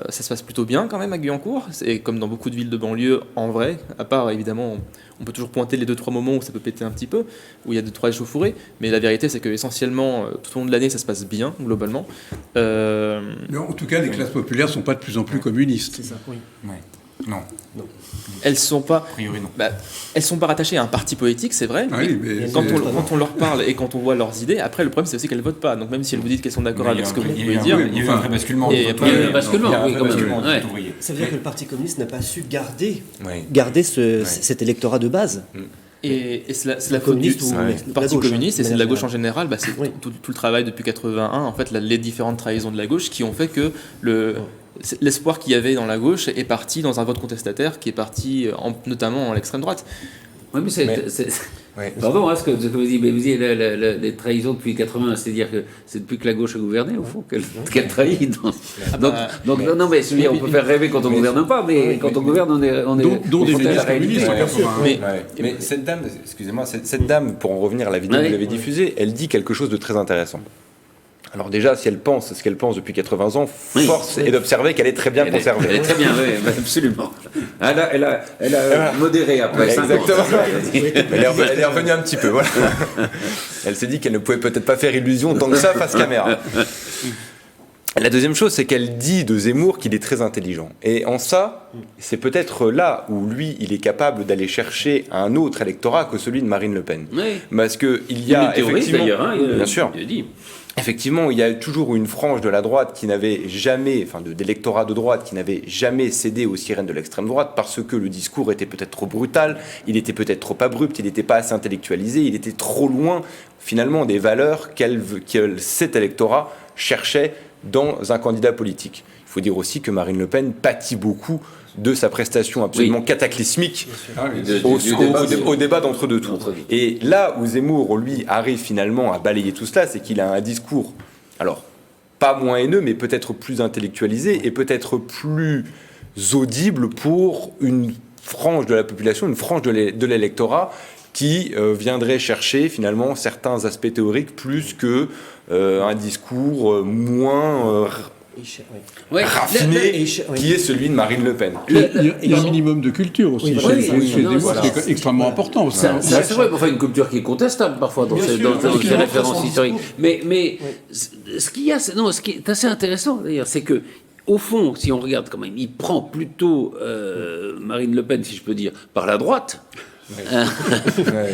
ça se passe plutôt bien quand même à Guyancourt. C'est comme dans beaucoup de villes de banlieue en vrai, à part évidemment, on peut toujours pointer les 2-3 moments où ça peut péter un petit peu, où il y a 2-3 échauffourées. Mais la vérité, c'est que essentiellement, tout au long de l'année, ça se passe bien, globalement. Mais en tout cas, les classes populaires ne sont pas de plus en plus communistes. C'est ça, oui. Ouais. Non. Elles sont pas. A priori, non. Elles sont pas rattachées à un parti politique, c'est vrai. Oui, mais quand on leur parle et quand on voit leurs idées, après le problème c'est aussi qu'elles votent pas. Donc même si elles vous disent qu'elles sont d'accord avec ce que vous pouvez dire, il y a eu un vrai basculement. Et il y a eu un basculement, oui, quand même. Ça veut dire que le Parti communiste n'a pas su garder Ouais. cet électorat de base. Et c'est la faute du Parti communiste et c'est de la gauche en général. C'est tout le travail depuis 81, en fait, les différentes trahisons de la gauche qui ont fait que l'espoir qu'il y avait dans la gauche est parti dans un vote contestataire qui est parti notamment en l'extrême droite. Oui, mais pardon, ce que vous dites, mais vous dites les trahisons depuis 80, c'est-à-dire que c'est depuis que la gauche a gouverné, au fond, qu'elle trahit. Non, mais on peut faire rêver quand on ne gouverne pas, mais quand on gouverne, on est dont des ministres communistes en 80. Mais cette dame, excusez-moi, cette dame, pour en revenir à la vidéo que vous avez diffusée, elle dit quelque chose de très intéressant. Alors déjà, si elle pense ce qu'elle pense depuis 80 ans, force est d'observer qu'elle est très bien conservée. Elle est très bien, oui, absolument. Elle a modéré après 5 ans. Exactement. Elle est revenue un petit peu, voilà. Elle s'est dit qu'elle ne pouvait peut-être pas faire illusion tant que ça face caméra. La deuxième chose, c'est qu'elle dit de Zemmour qu'il est très intelligent. Et en ça, c'est peut-être là où lui, il est capable d'aller chercher un autre électorat que celui de Marine Le Pen. Oui. Parce qu'il y a effectivement... d'ailleurs, bien sûr. Il a dit. Effectivement, il y a toujours une frange de la droite qui n'avait jamais, d'électorat de droite qui n'avait jamais cédé aux sirènes de l'extrême droite parce que le discours était peut-être trop brutal, il était peut-être trop abrupt, il n'était pas assez intellectualisé, il était trop loin finalement des valeurs cet électorat cherchait dans un candidat politique. Il faut dire aussi que Marine Le Pen pâtit beaucoup de sa prestation absolument cataclysmique au débat d'entre-deux tours. Et là où Zemmour, lui, arrive finalement à balayer tout cela, c'est qu'il a un discours, alors, pas moins haineux, mais peut-être plus intellectualisé et peut-être plus audible pour une frange de la population, une frange de l'électorat qui viendrait chercher finalement certains aspects théoriques plus que un discours moins... raffiné, qui est celui de Marine Le Pen. Il y a un minimum de culture aussi chez Zemmour, c'est extrêmement important. C'est vrai, enfin une culture qui est contestable parfois dans ces références historiques. Mais ce qui est assez intéressant d'ailleurs, c'est que au fond, si on regarde quand même, il prend plutôt Marine Le Pen, si je peux dire, par la droite,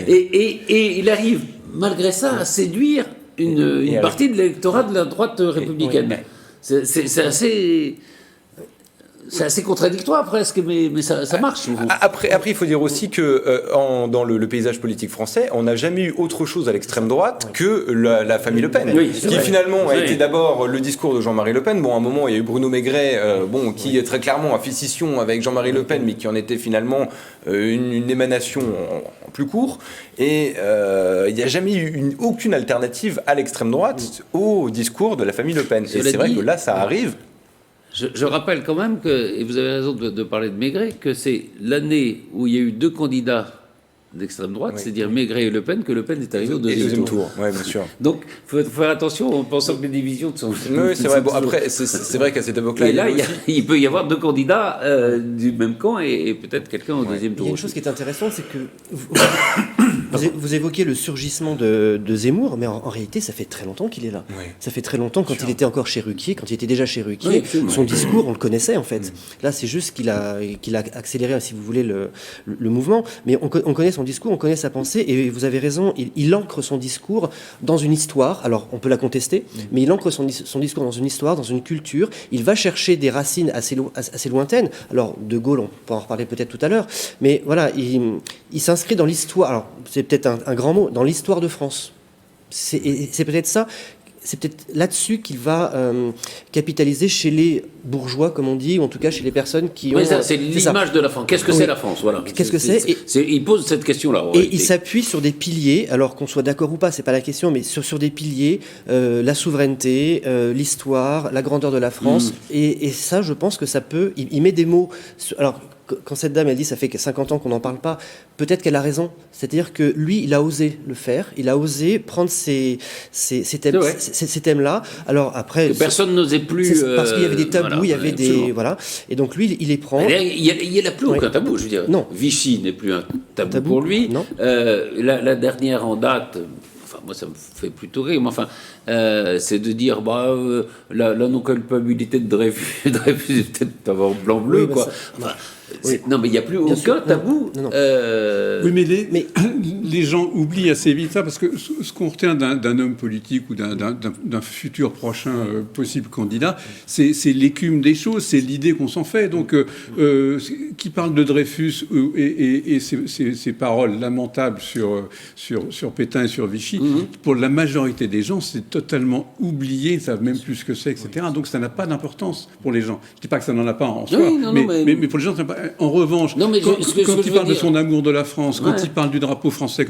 et il arrive malgré ça à séduire une partie de l'électorat de la droite républicaine. C'est assez... c'est assez contradictoire presque, mais ça marche. Après, il faut dire aussi que dans le paysage politique français, on n'a jamais eu autre chose à l'extrême droite que la famille Le Pen, qui finalement a été d'abord le discours de Jean-Marie Le Pen. Bon, à un moment, il y a eu Bruno Maigret, qui très clairement a fait scission avec Jean-Marie Le Pen, mais qui en était finalement une émanation en plus court. Et il n'y a jamais eu aucune alternative à l'extrême droite au discours de la famille Le Pen. Et c'est vrai que là, ça arrive. Je rappelle quand même que, et vous avez raison de parler de Maigret, que c'est l'année où il y a eu 2 candidats d'extrême droite, c'est-à-dire Maigret et Le Pen, que Le Pen est arrivé au deuxième tour. Oui, bien sûr. Donc, il faut faire attention en pensant que les divisions sont... Oui, c'est vrai. Bon, après, c'est vrai qu'à cette époque-là... Et là, il peut y avoir 2 candidats du même camp et peut-être quelqu'un au deuxième tour. Il y a une chose qui est intéressante, c'est que vous évoquez le surgissement de Zemmour, mais en réalité, ça fait très longtemps qu'il est là. Oui. Ça fait très longtemps, quand il était encore chez Ruquier, quand il était déjà chez Ruquier, son discours, on le connaissait en fait. Là, c'est juste qu'il a accéléré, si vous voulez, le mouvement. Mais on connaît son discours, on connaît sa pensée, et vous avez raison, il ancre son discours dans une histoire. Alors, on peut la contester, mais il ancre son discours dans une histoire, dans une culture. Il va chercher des racines assez lointaines. Alors, De Gaulle, on peut en reparler peut-être tout à l'heure, mais voilà, il s'inscrit dans l'histoire. Alors, c'est peut-être un grand mot, dans l'histoire de France. C'est peut-être ça, c'est peut-être là-dessus qu'il va capitaliser chez les bourgeois, comme on dit, ou en tout cas chez les personnes qui ont... Oui, c'est l'image de la France. Qu'est-ce que c'est la France, voilà. Qu'est-ce que c'est Il pose cette question-là. Et il s'appuie sur des piliers, alors qu'on soit d'accord ou pas, c'est pas la question, mais sur des piliers, la souveraineté, l'histoire, la grandeur de la France, et ça, je pense que ça peut... Il met des mots... Alors, quand cette dame, elle dit ça fait 50 ans qu'on n'en parle pas, peut-être qu'elle a raison. C'est-à-dire que lui, il a osé le faire. Il a osé prendre ces thèmes-là. Alors après... Que personne n'osait plus... parce qu'il y avait des tabous, il y avait des... Voilà. Et donc lui, il les prend... Il n'a plus aucun tabou, je veux dire. Non. Vichy n'est plus un tabou pour lui. Non. La dernière en date... Moi, ça me fait plutôt rire, mais enfin, c'est de dire, la non-culpabilité de Dreyfus est peut-être avoir blanc-bleu, quoi. Non, mais il n'y a plus aucun tabou. Non. Oui, mais les gens oublient assez vite ça, parce que ce qu'on retient d'un homme politique ou d'un futur prochain possible candidat, c'est l'écume des choses, c'est l'idée qu'on s'en fait. Donc, qui parle de Dreyfus et ses paroles lamentables sur Pétain et sur Vichy, pour la majorité des gens, c'est totalement oublié, ils savent même plus ce que c'est, etc. Donc, ça n'a pas d'importance pour les gens. Je ne dis pas que ça n'en a pas en soi, mais pour les gens, ça n'a pas... En revanche, quand il parle de son amour de la France, quand il parle du drapeau français,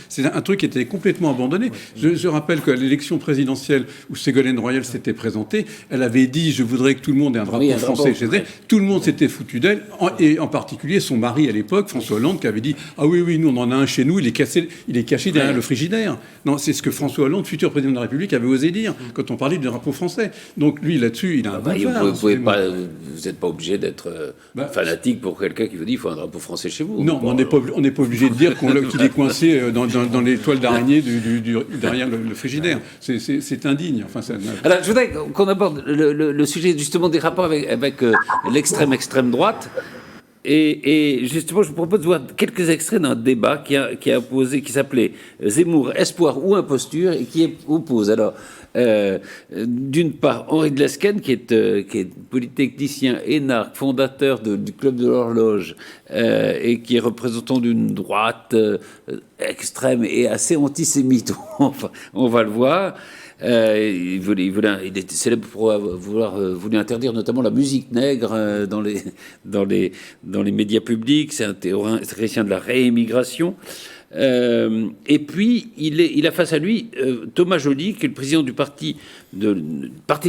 c'est un truc qui était complètement abandonné. Je rappelle qu'à l'élection présidentielle où Ségolène Royal s'était présentée, elle avait dit « Je voudrais que tout le monde ait un drapeau français chez elle ». Tout le monde s'était foutu d'elle, et en particulier son mari à l'époque, François Hollande, qui avait dit « Ah oui, nous on en a un chez nous, il est caché derrière le frigidaire ». Non, c'est ce que François Hollande, futur président de la République, avait osé dire quand on parlait du drapeau français. Donc lui, là-dessus, il a un vous n'êtes pas obligé d'être fanatique pour quelqu'un qui vous dit qu'il faut un drapeau français chez vous. Non, on n'est pas obligé de dire qu'il est coincé dans les toiles d'araignée derrière le frigidaire. C'est indigne. Enfin, alors, je voudrais qu'on aborde le sujet justement des rapports avec l'extrême droite. Et justement, je vous propose de voir quelques extraits d'un débat qui a opposé, qui s'appelait Zemmour, espoir ou imposture, et qui oppose alors d'une part Henri de Lesquen, qui est polytechnicien énarque, fondateur du Club de l'Horloge, et qui est représentant d'une droite extrême et assez antisémite. Enfin, on va le voir. Il était célèbre pour avoir voulu interdire notamment la musique nègre dans les médias publics. C'est un théoricien de la réémigration. Et puis, il a face à lui Thomas Joly, qui est le président du Parti de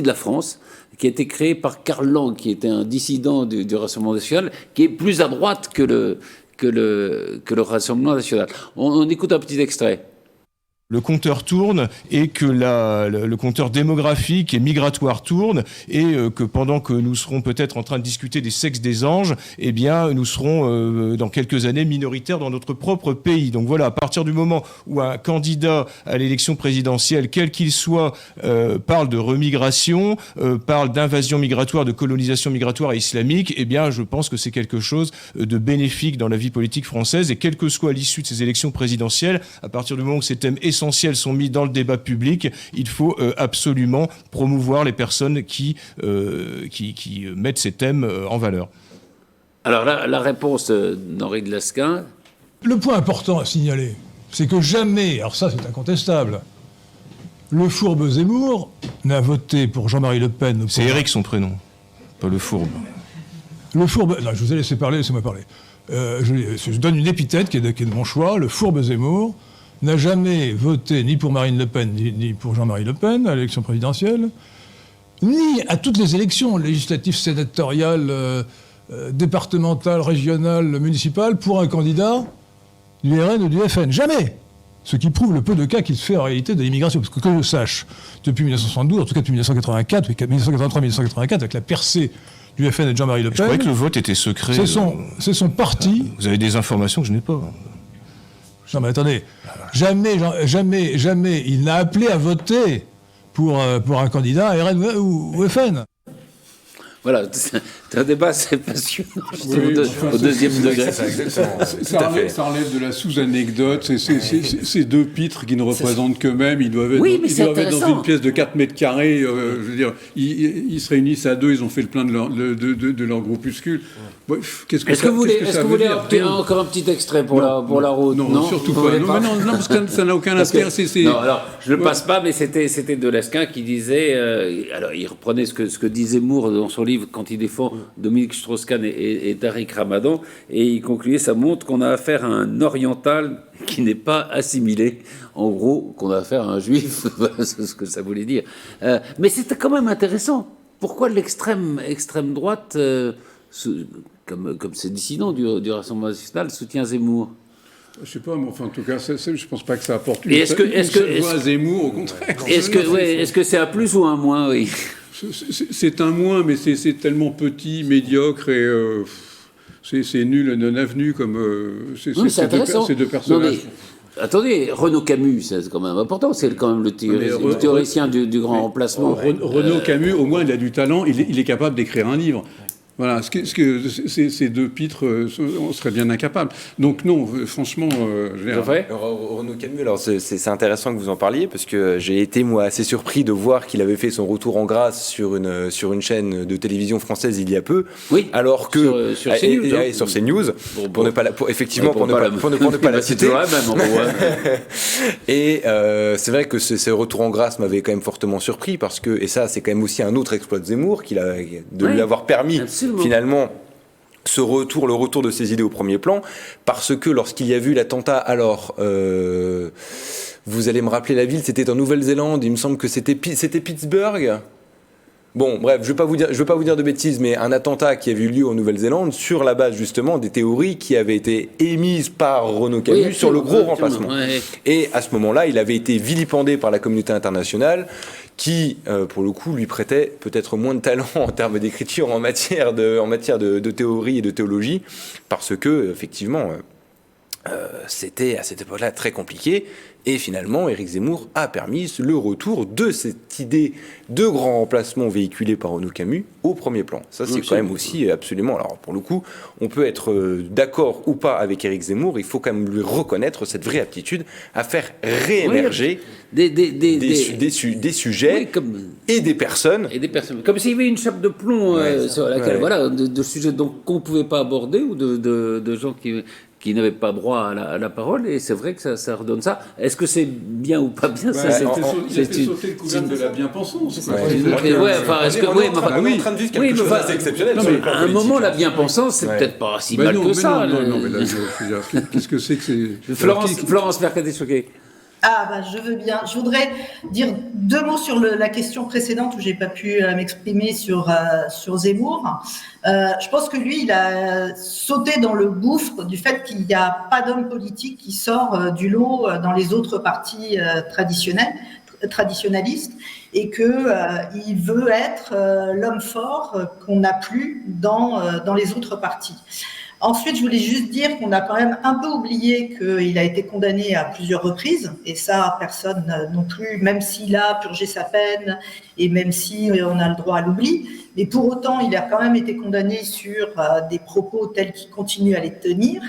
la France, qui a été créé par Karl Lang, qui était un dissident du Rassemblement national, qui est plus à droite que le Rassemblement national. On écoute un petit extrait. Le compteur tourne et que le compteur démographique et migratoire tourne, et que pendant que nous serons peut-être en train de discuter des sexes des anges, eh bien nous serons dans quelques années minoritaires dans notre propre pays. Donc voilà, à partir du moment où un candidat à l'élection présidentielle, quel qu'il soit, parle de remigration, parle d'invasion migratoire, de colonisation migratoire et islamique, eh bien je pense que c'est quelque chose de bénéfique dans la vie politique française, et quelle que soit l'issue de ces élections présidentielles, à partir du moment où ces thèmes essentiels essentiels sont mis dans le débat public, il faut absolument promouvoir les personnes qui mettent ces thèmes en valeur. Alors la réponse d'Henri de Lascaux. Le point important à signaler, c'est que jamais, alors ça c'est incontestable, le fourbe Zemmour n'a voté pour Jean-Marie Le Pen. C'est Éric son prénom, pas le fourbe. Le fourbe... Non, je vous ai laissé parler, laissez-moi parler. Je donne une épithète qui est de mon choix. Le fourbe Zemmour n'a jamais voté ni pour Marine Le Pen, ni pour Jean-Marie Le Pen à l'élection présidentielle, ni à toutes les élections législatives, sénatoriales, départementales, régionales, municipales, pour un candidat du RN ou du FN. Jamais! Ce qui prouve le peu de cas qu'il se fait en réalité de l'immigration. Parce que je sache, depuis 1972, en tout cas depuis 1984, 1983-1984, avec la percée du FN et de Jean-Marie Le Pen... Je croyais que le vote était secret. C'est son parti... Vous avez des informations que je n'ai pas. Non mais attendez, jamais il n'a appelé à voter pour un candidat RN ou FN. Voilà, c'est un débat assez passionnant, au deuxième degré. Ça relève de la sous-anecdote, ces deux pitres qui ne représentent qu'eux-mêmes, ils doivent être dans une pièce de 4 mètres carrés, je veux dire, ils se réunissent à deux, ils ont fait le plein de leur groupuscule. Est-ce que vous voulez encore un petit extrait pour la route? Non, surtout pas. Non, parce que ça n'a aucun intérêt. Non, alors, je ne le passe pas, mais c'était de Lascaux qui disait, alors il reprenait ce que disait Zemmour dans son livre quand il défend Dominique Strauss-Kahn et Tariq Ramadan, et il concluait, ça montre qu'on a affaire à un oriental qui n'est pas assimilé. En gros, qu'on a affaire à un juif, c'est ce que ça voulait dire. Mais c'était quand même intéressant. Pourquoi l'extrême droite, comme ces dissidents du Rassemblement national, soutient Zemmour? Je sais pas, mais enfin, en tout cas, je pense pas que ça apporte une seule voix à Zemmour, au contraire. Est-ce que c'est un plus ou un moins, oui? C'est un moins, mais c'est tellement petit, médiocre et c'est nul, non avenu comme ces deux personnages. Non, attendez, Renaud Camus, c'est quand même important, c'est quand même le théoricien du grand remplacement. Renaud Camus, au moins, il a du talent, il est capable d'écrire un livre. Voilà, ces deux pitres, on serait bien incapable. Donc non, franchement... Renaud Camus, alors c'est intéressant que vous en parliez, parce que j'ai été, moi, assez surpris de voir qu'il avait fait son retour en grâce sur une chaîne de télévision française il y a peu, oui, alors que... Sur CNews, sur CNews, pour ne pas la citer. Et c'est vrai que ce retour en grâce m'avait quand même fortement surpris, parce que, et ça c'est quand même aussi un autre exploit de Zemmour, lui avoir permis... Absolument. Finalement, le retour de ses idées au premier plan, parce que lorsqu'il y a eu l'attentat, alors, vous allez me rappeler la ville, c'était en Nouvelle-Zélande, il me semble que c'était Pittsburgh. Bon, bref, je vais pas vous dire de bêtises, mais un attentat qui avait eu lieu en Nouvelle-Zélande sur la base justement des théories qui avaient été émises par Renaud Camus sur le gros remplacement. Ouais. Et à ce moment-là, il avait été vilipendé par la communauté internationale, qui, pour le coup, lui prêtait peut-être moins de talent en termes d'écriture en matière de théorie et de théologie, parce que effectivement, c'était à cette époque-là très compliqué. Et finalement, Éric Zemmour a permis le retour de cette idée de grand remplacement véhiculée par Renaud Camus au premier plan. Ça, c'est quand même aussi absolument... Alors, pour le coup, on peut être d'accord ou pas avec Éric Zemmour, il faut quand même lui reconnaître cette vraie aptitude à faire réémerger des sujets et des personnes. Comme s'il y avait une chape de plomb sur laquelle, voilà, de sujets qu'on ne pouvait pas aborder ou de gens qui n'avaient pas droit à la parole, et c'est vrai que ça redonne ça. Est-ce que c'est bien ou pas bien? Il a fait sauter le couvercle de la bien-pensance. On est en train de vivre quelque chose d'assez exceptionnel. À un moment, la bien-pensance, c'est peut-être pas si mal que ça. Non, mais là, qu'est-ce que c'est que c'est... Florence Mercadet-Choquet. Je veux bien. Je voudrais dire deux mots sur la question précédente où j'ai pas pu m'exprimer sur Zemmour. Je pense que lui, il a sauté dans le gouffre du fait qu'il n'y a pas d'homme politique qui sort du lot dans les autres partis traditionnalistes, et il veut être l'homme fort qu'on n'a plus dans les autres partis. Ensuite, je voulais juste dire qu'on a quand même un peu oublié qu'il a été condamné à plusieurs reprises, et ça, personne non plus, même s'il a purgé sa peine, et même si on a le droit à l'oubli. Mais pour autant, il a quand même été condamné sur des propos tels qu'il continue à les tenir.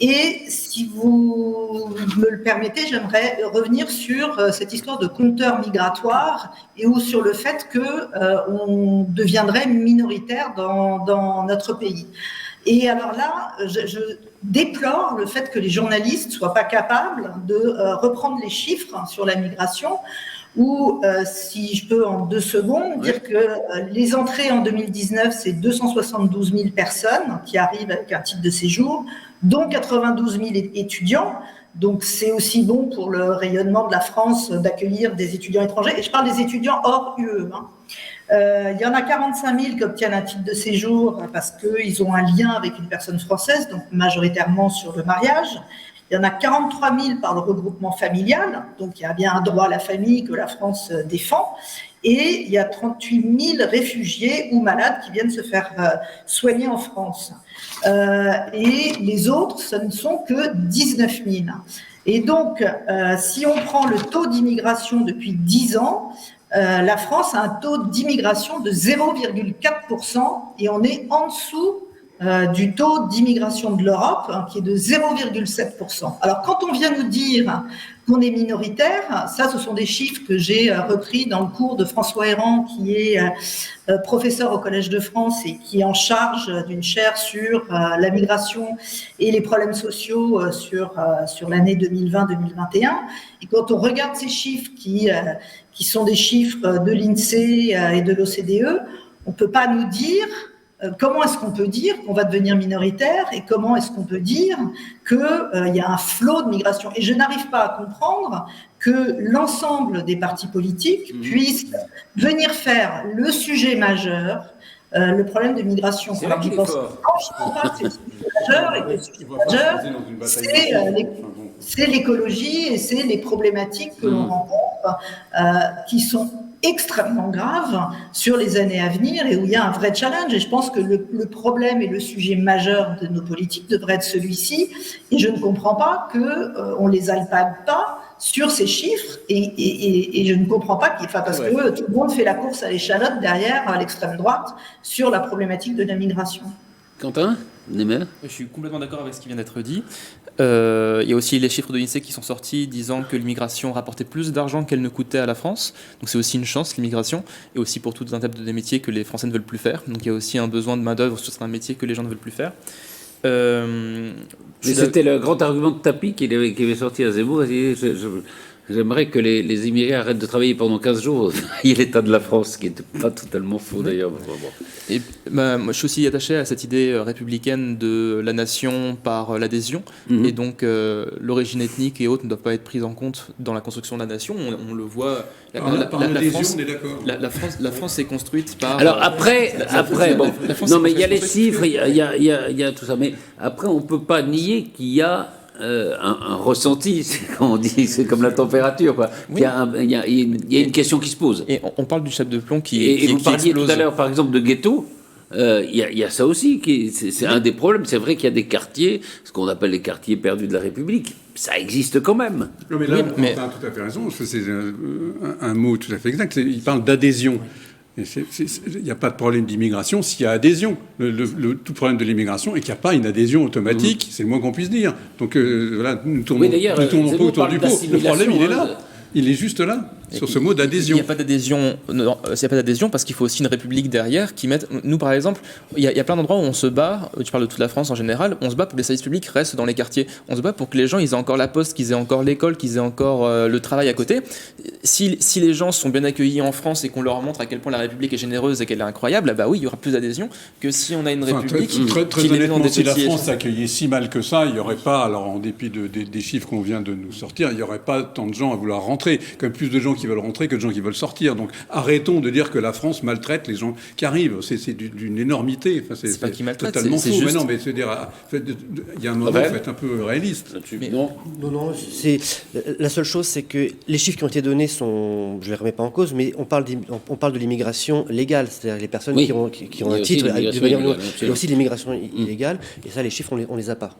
Et si vous me le permettez, j'aimerais revenir sur cette histoire de compteur migratoire et ou sur le fait qu'on deviendrait minoritaire dans notre pays. Et alors là, je déplore le fait que les journalistes ne soient pas capables de reprendre les chiffres sur la migration, ou si je peux en 2 secondes dire que les entrées en 2019, c'est 272 000 personnes qui arrivent avec un titre de séjour, dont 92 000 étudiants. Donc c'est aussi bon pour le rayonnement de la France d'accueillir des étudiants étrangers. Et je parle des étudiants hors UE. Il y en a 45 000 qui obtiennent un titre de séjour parce qu'ils ont un lien avec une personne française, donc majoritairement sur le mariage. Il y en a 43 000 par le regroupement familial, donc il y a bien un droit à la famille que la France défend. Et il y a 38 000 réfugiés ou malades qui viennent se faire soigner en France. Et les autres, ce ne sont que 19 000. Et donc, si on prend le taux d'immigration depuis 10 ans, la France a un taux d'immigration de 0,4% et on est en dessous du taux d'immigration de l'Europe, qui est de 0,7%. Alors, quand on vient nous dire qu'on est minoritaire, ça, ce sont des chiffres que j'ai repris dans le cours de François Héran, qui est professeur au Collège de France et qui est en charge d'une chaire sur la migration et les problèmes sociaux sur l'année 2020-2021. Et quand on regarde ces chiffres qui sont des chiffres de l'INSEE et de l'OCDE, on ne peut pas nous dire comment est-ce qu'on peut dire qu'on va devenir minoritaire et comment est-ce qu'on peut dire qu'il y a un flot de migration. Et je n'arrive pas à comprendre que l'ensemble des partis politiques puissent venir faire le sujet majeur, le problème de migration. C'est là qu'il est fort. Quand je parle de sujet majeur, et que le sujet majeur, c'est l'écologie et c'est les problématiques que l'on rencontre qui sont extrêmement grave sur les années à venir et où il y a un vrai challenge. Et je pense que le problème et le sujet majeur de nos politiques devrait être celui-ci. Et je ne comprends pas qu'on les alpague pas sur ces chiffres. Et je ne comprends pas parce que tout le monde fait la course à l'échalote derrière à l'extrême droite sur la problématique de la migration. Quentin Nemer? Je suis complètement d'accord avec ce qui vient d'être dit. Il y a aussi les chiffres de l'INSEE qui sont sortis disant que l'immigration rapportait plus d'argent qu'elle ne coûtait à la France. Donc c'est aussi une chance, l'immigration, et aussi pour tout un tas de métiers que les Français ne veulent plus faire. Donc il y a aussi un besoin de main-d'œuvre sur certains métiers que les gens ne veulent plus faire. C'était le grand argument de Tapi qui avait sorti à Zemmour. J'aimerais que les immigrés arrêtent de travailler pendant 15 jours. Il y a l'état de la France, qui n'était pas totalement faux d'ailleurs. Et moi, je suis aussi attaché à cette idée républicaine de la nation par l'adhésion. Et donc, l'origine ethnique et autres ne doivent pas être prises en compte dans la construction de la nation. On le voit. La France est construite par. Alors après, bon, non mais il y a les chiffres, il y a tout ça. Mais après, on ne peut pas nier qu'il y a un ressenti, on dit, c'est comme la température, quoi. Oui. Il y a une question qui se pose. Et on parle du chape de plomb qui et vous parliez tout à l'heure, par exemple, de ghetto. Il y a ça aussi, c'est un des problèmes. C'est vrai qu'il y a des quartiers, ce qu'on appelle les quartiers perdus de la République. Ça existe quand même. Non, mais là, tu as tout à fait raison. C'est un mot tout à fait exact. Il parle d'adhésion. Il n'y a pas de problème d'immigration s'il y a adhésion. Tout problème de l'immigration est qu'il n'y a pas une adhésion automatique, c'est le moins qu'on puisse dire. Donc voilà, nous ne tournons pas autour du pot. Le problème, il est là. Il est juste là, sur ce mot d'adhésion. Il n'y a pas d'adhésion parce qu'il faut aussi une république derrière qui mette... Nous, par exemple, il y a plein d'endroits où on se bat, tu parles de toute la France en général, on se bat pour que les services publics restent dans les quartiers. On se bat pour que les gens ils aient encore la poste, qu'ils aient encore l'école, qu'ils aient encore le travail à côté. Si les gens sont bien accueillis en France et qu'on leur montre à quel point la République est généreuse et qu'elle est incroyable, bah oui, il y aura plus d'adhésion que si on a une République très honnêtement, si la France s'accueillait si mal que ça, il n'y aurait pas, alors en dépit des chiffres qu'on vient de nous sortir, il n'y aurait pas tant de gens à vouloir rentrer. Quand même plus de gens qui veulent rentrer que de gens qui veulent sortir. Donc arrêtons de dire que la France maltraite les gens qui arrivent. C'est d'une énormité. Enfin, c'est pas qui maltraite, totalement faux. Juste... Mais non, mais c'est dire, il y a un moment, il faut être un peu réaliste. Non, la seule chose, c'est que les chiffres qui ont été donnés sont, je les remets pas en cause, mais on parle de l'immigration légale, c'est-à-dire les personnes qui ont un titre. Il y a aussi l'immigration illégale, et ça, les chiffres, on les a pas.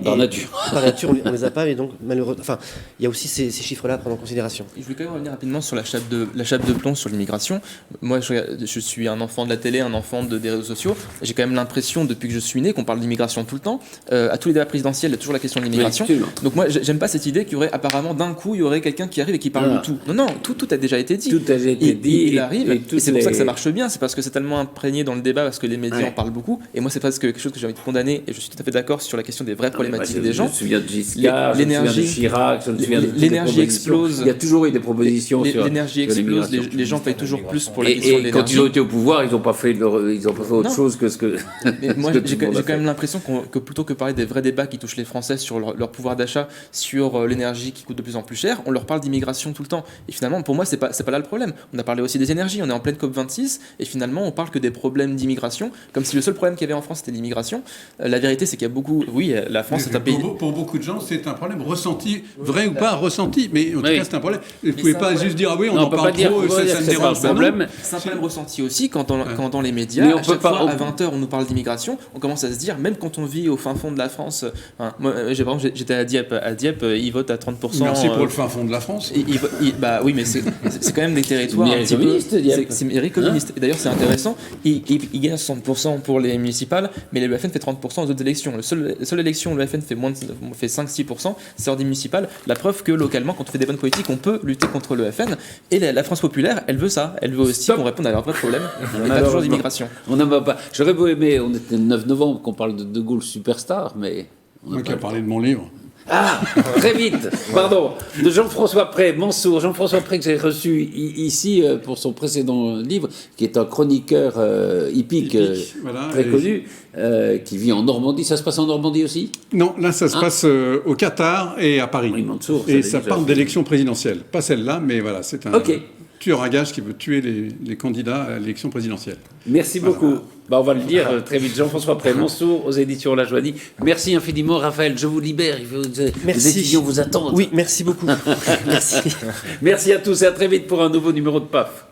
Par nature. Par nature, on les a pas, et donc malheureusement, enfin, il y a aussi ces chiffres-là à prendre en considération. Je voulais quand voudrais revenir rapidement sur la chape de plomb sur l'immigration. Moi, je suis un enfant de la télé, un enfant des réseaux sociaux. J'ai quand même l'impression, depuis que je suis né, qu'on parle d'immigration tout le temps. À tous les débats présidentiels, il y a toujours la question de l'immigration. Oui, donc moi, j'aime pas cette idée qu'il y aurait apparemment d'un coup, il y aurait quelqu'un qui arrive et qui parle de tout. Non, tout a déjà été dit. Tout a déjà été dit. Il arrive, et c'est pour ça que ça marche bien. C'est parce que c'est tellement imprégné dans le débat, parce que les médias en parlent beaucoup. Et moi, c'est presque quelque chose que j'ai envie de condamner. Et je suis tout à fait d'accord sur la question des vraies problématiques des gens. Je me souviens de Giscard, je me souviens de Chirac, je me souviens de l'énergie explose. Il y a toujours eu des propositions sur l'énergie explose, les gens payent toujours plus pour la question de l'énergie. Et quand ils ont été au pouvoir, ils n'ont pas fait autre chose que ce que... Moi, j'ai quand même l'impression que plutôt que parler des vrais débats qui touchent les Français sur leur pouvoir d'achat, sur l'énergie qui coûte de plus en plus cher, on leur parle d'immigration tout le temps. Et finalement, pour moi, c'est pas là le problème. On a parlé aussi des énergies, on est en pleine COP26, et finalement, on parle que des problèmes d'immigration, comme si le seul problème qu'il y avait en France, c'était l'immigration. La vérité, c'est qu'il y a beaucoup... Oui, la France est un pays... Pour beaucoup de gens, c'est un problème ressenti, vrai ou pas ressenti, mais en tout cas, c'est un problème. Vous ne pouvez pas juste dire, ah oui, on en parle trop, ça me dérange pas. C'est un problème ressenti aussi quand dans les médias, à chaque fois, à 20h, on nous parle d'immigration, on commence à se dire, même quand on vit au fin fond de la France, moi, j'étais à Dieppe, ils votent à 30%. Merci pour le fin fond de la France. Bah oui, mais c'est quand même des territoires un petit peu... C'est mairie communiste. Et d'ailleurs, c'est intéressant, ils gagnent 60% pour les municipales, mais le FN fait 30% aux autres élections. La seule élection où le FN fait 5-6%, c'est hors des municipales. La preuve que localement, quand on fait des bonnes politiques, on peut lutter contre le FN. Et la France populaire, elle veut ça. Elle veut aussi qu'on réponde à leurs vrais problèmes. Et pas toujours d'immigration. On n'en va pas. J'aurais beau aimer, on était le 9 novembre, qu'on parle de Gaulle superstar, mais... Moi qui a parlé de mon livre. Ah, très vite, pardon, de Jean-François Prey, Mansour. Jean-François Prey que j'ai reçu ici pour son précédent livre, qui est un chroniqueur hippique voilà, très connu, qui vit en Normandie. Ça se passe en Normandie aussi ? Non, là ça se passe au Qatar et à Paris. Oui, Mansour, et ça parle d'élection présidentielle. Pas celle-là, mais voilà, c'est un tueur à gages qui veut tuer les candidats à l'élection présidentielle. Merci beaucoup. Bah, on va le dire très vite. Jean-François Prey, Mansour, aux éditions La Joanie. Merci infiniment, Raphaël. Je vous libère. Les étudiants vous attendent. Oui, merci beaucoup. Merci. Merci à tous et à très vite pour un nouveau numéro de PAF.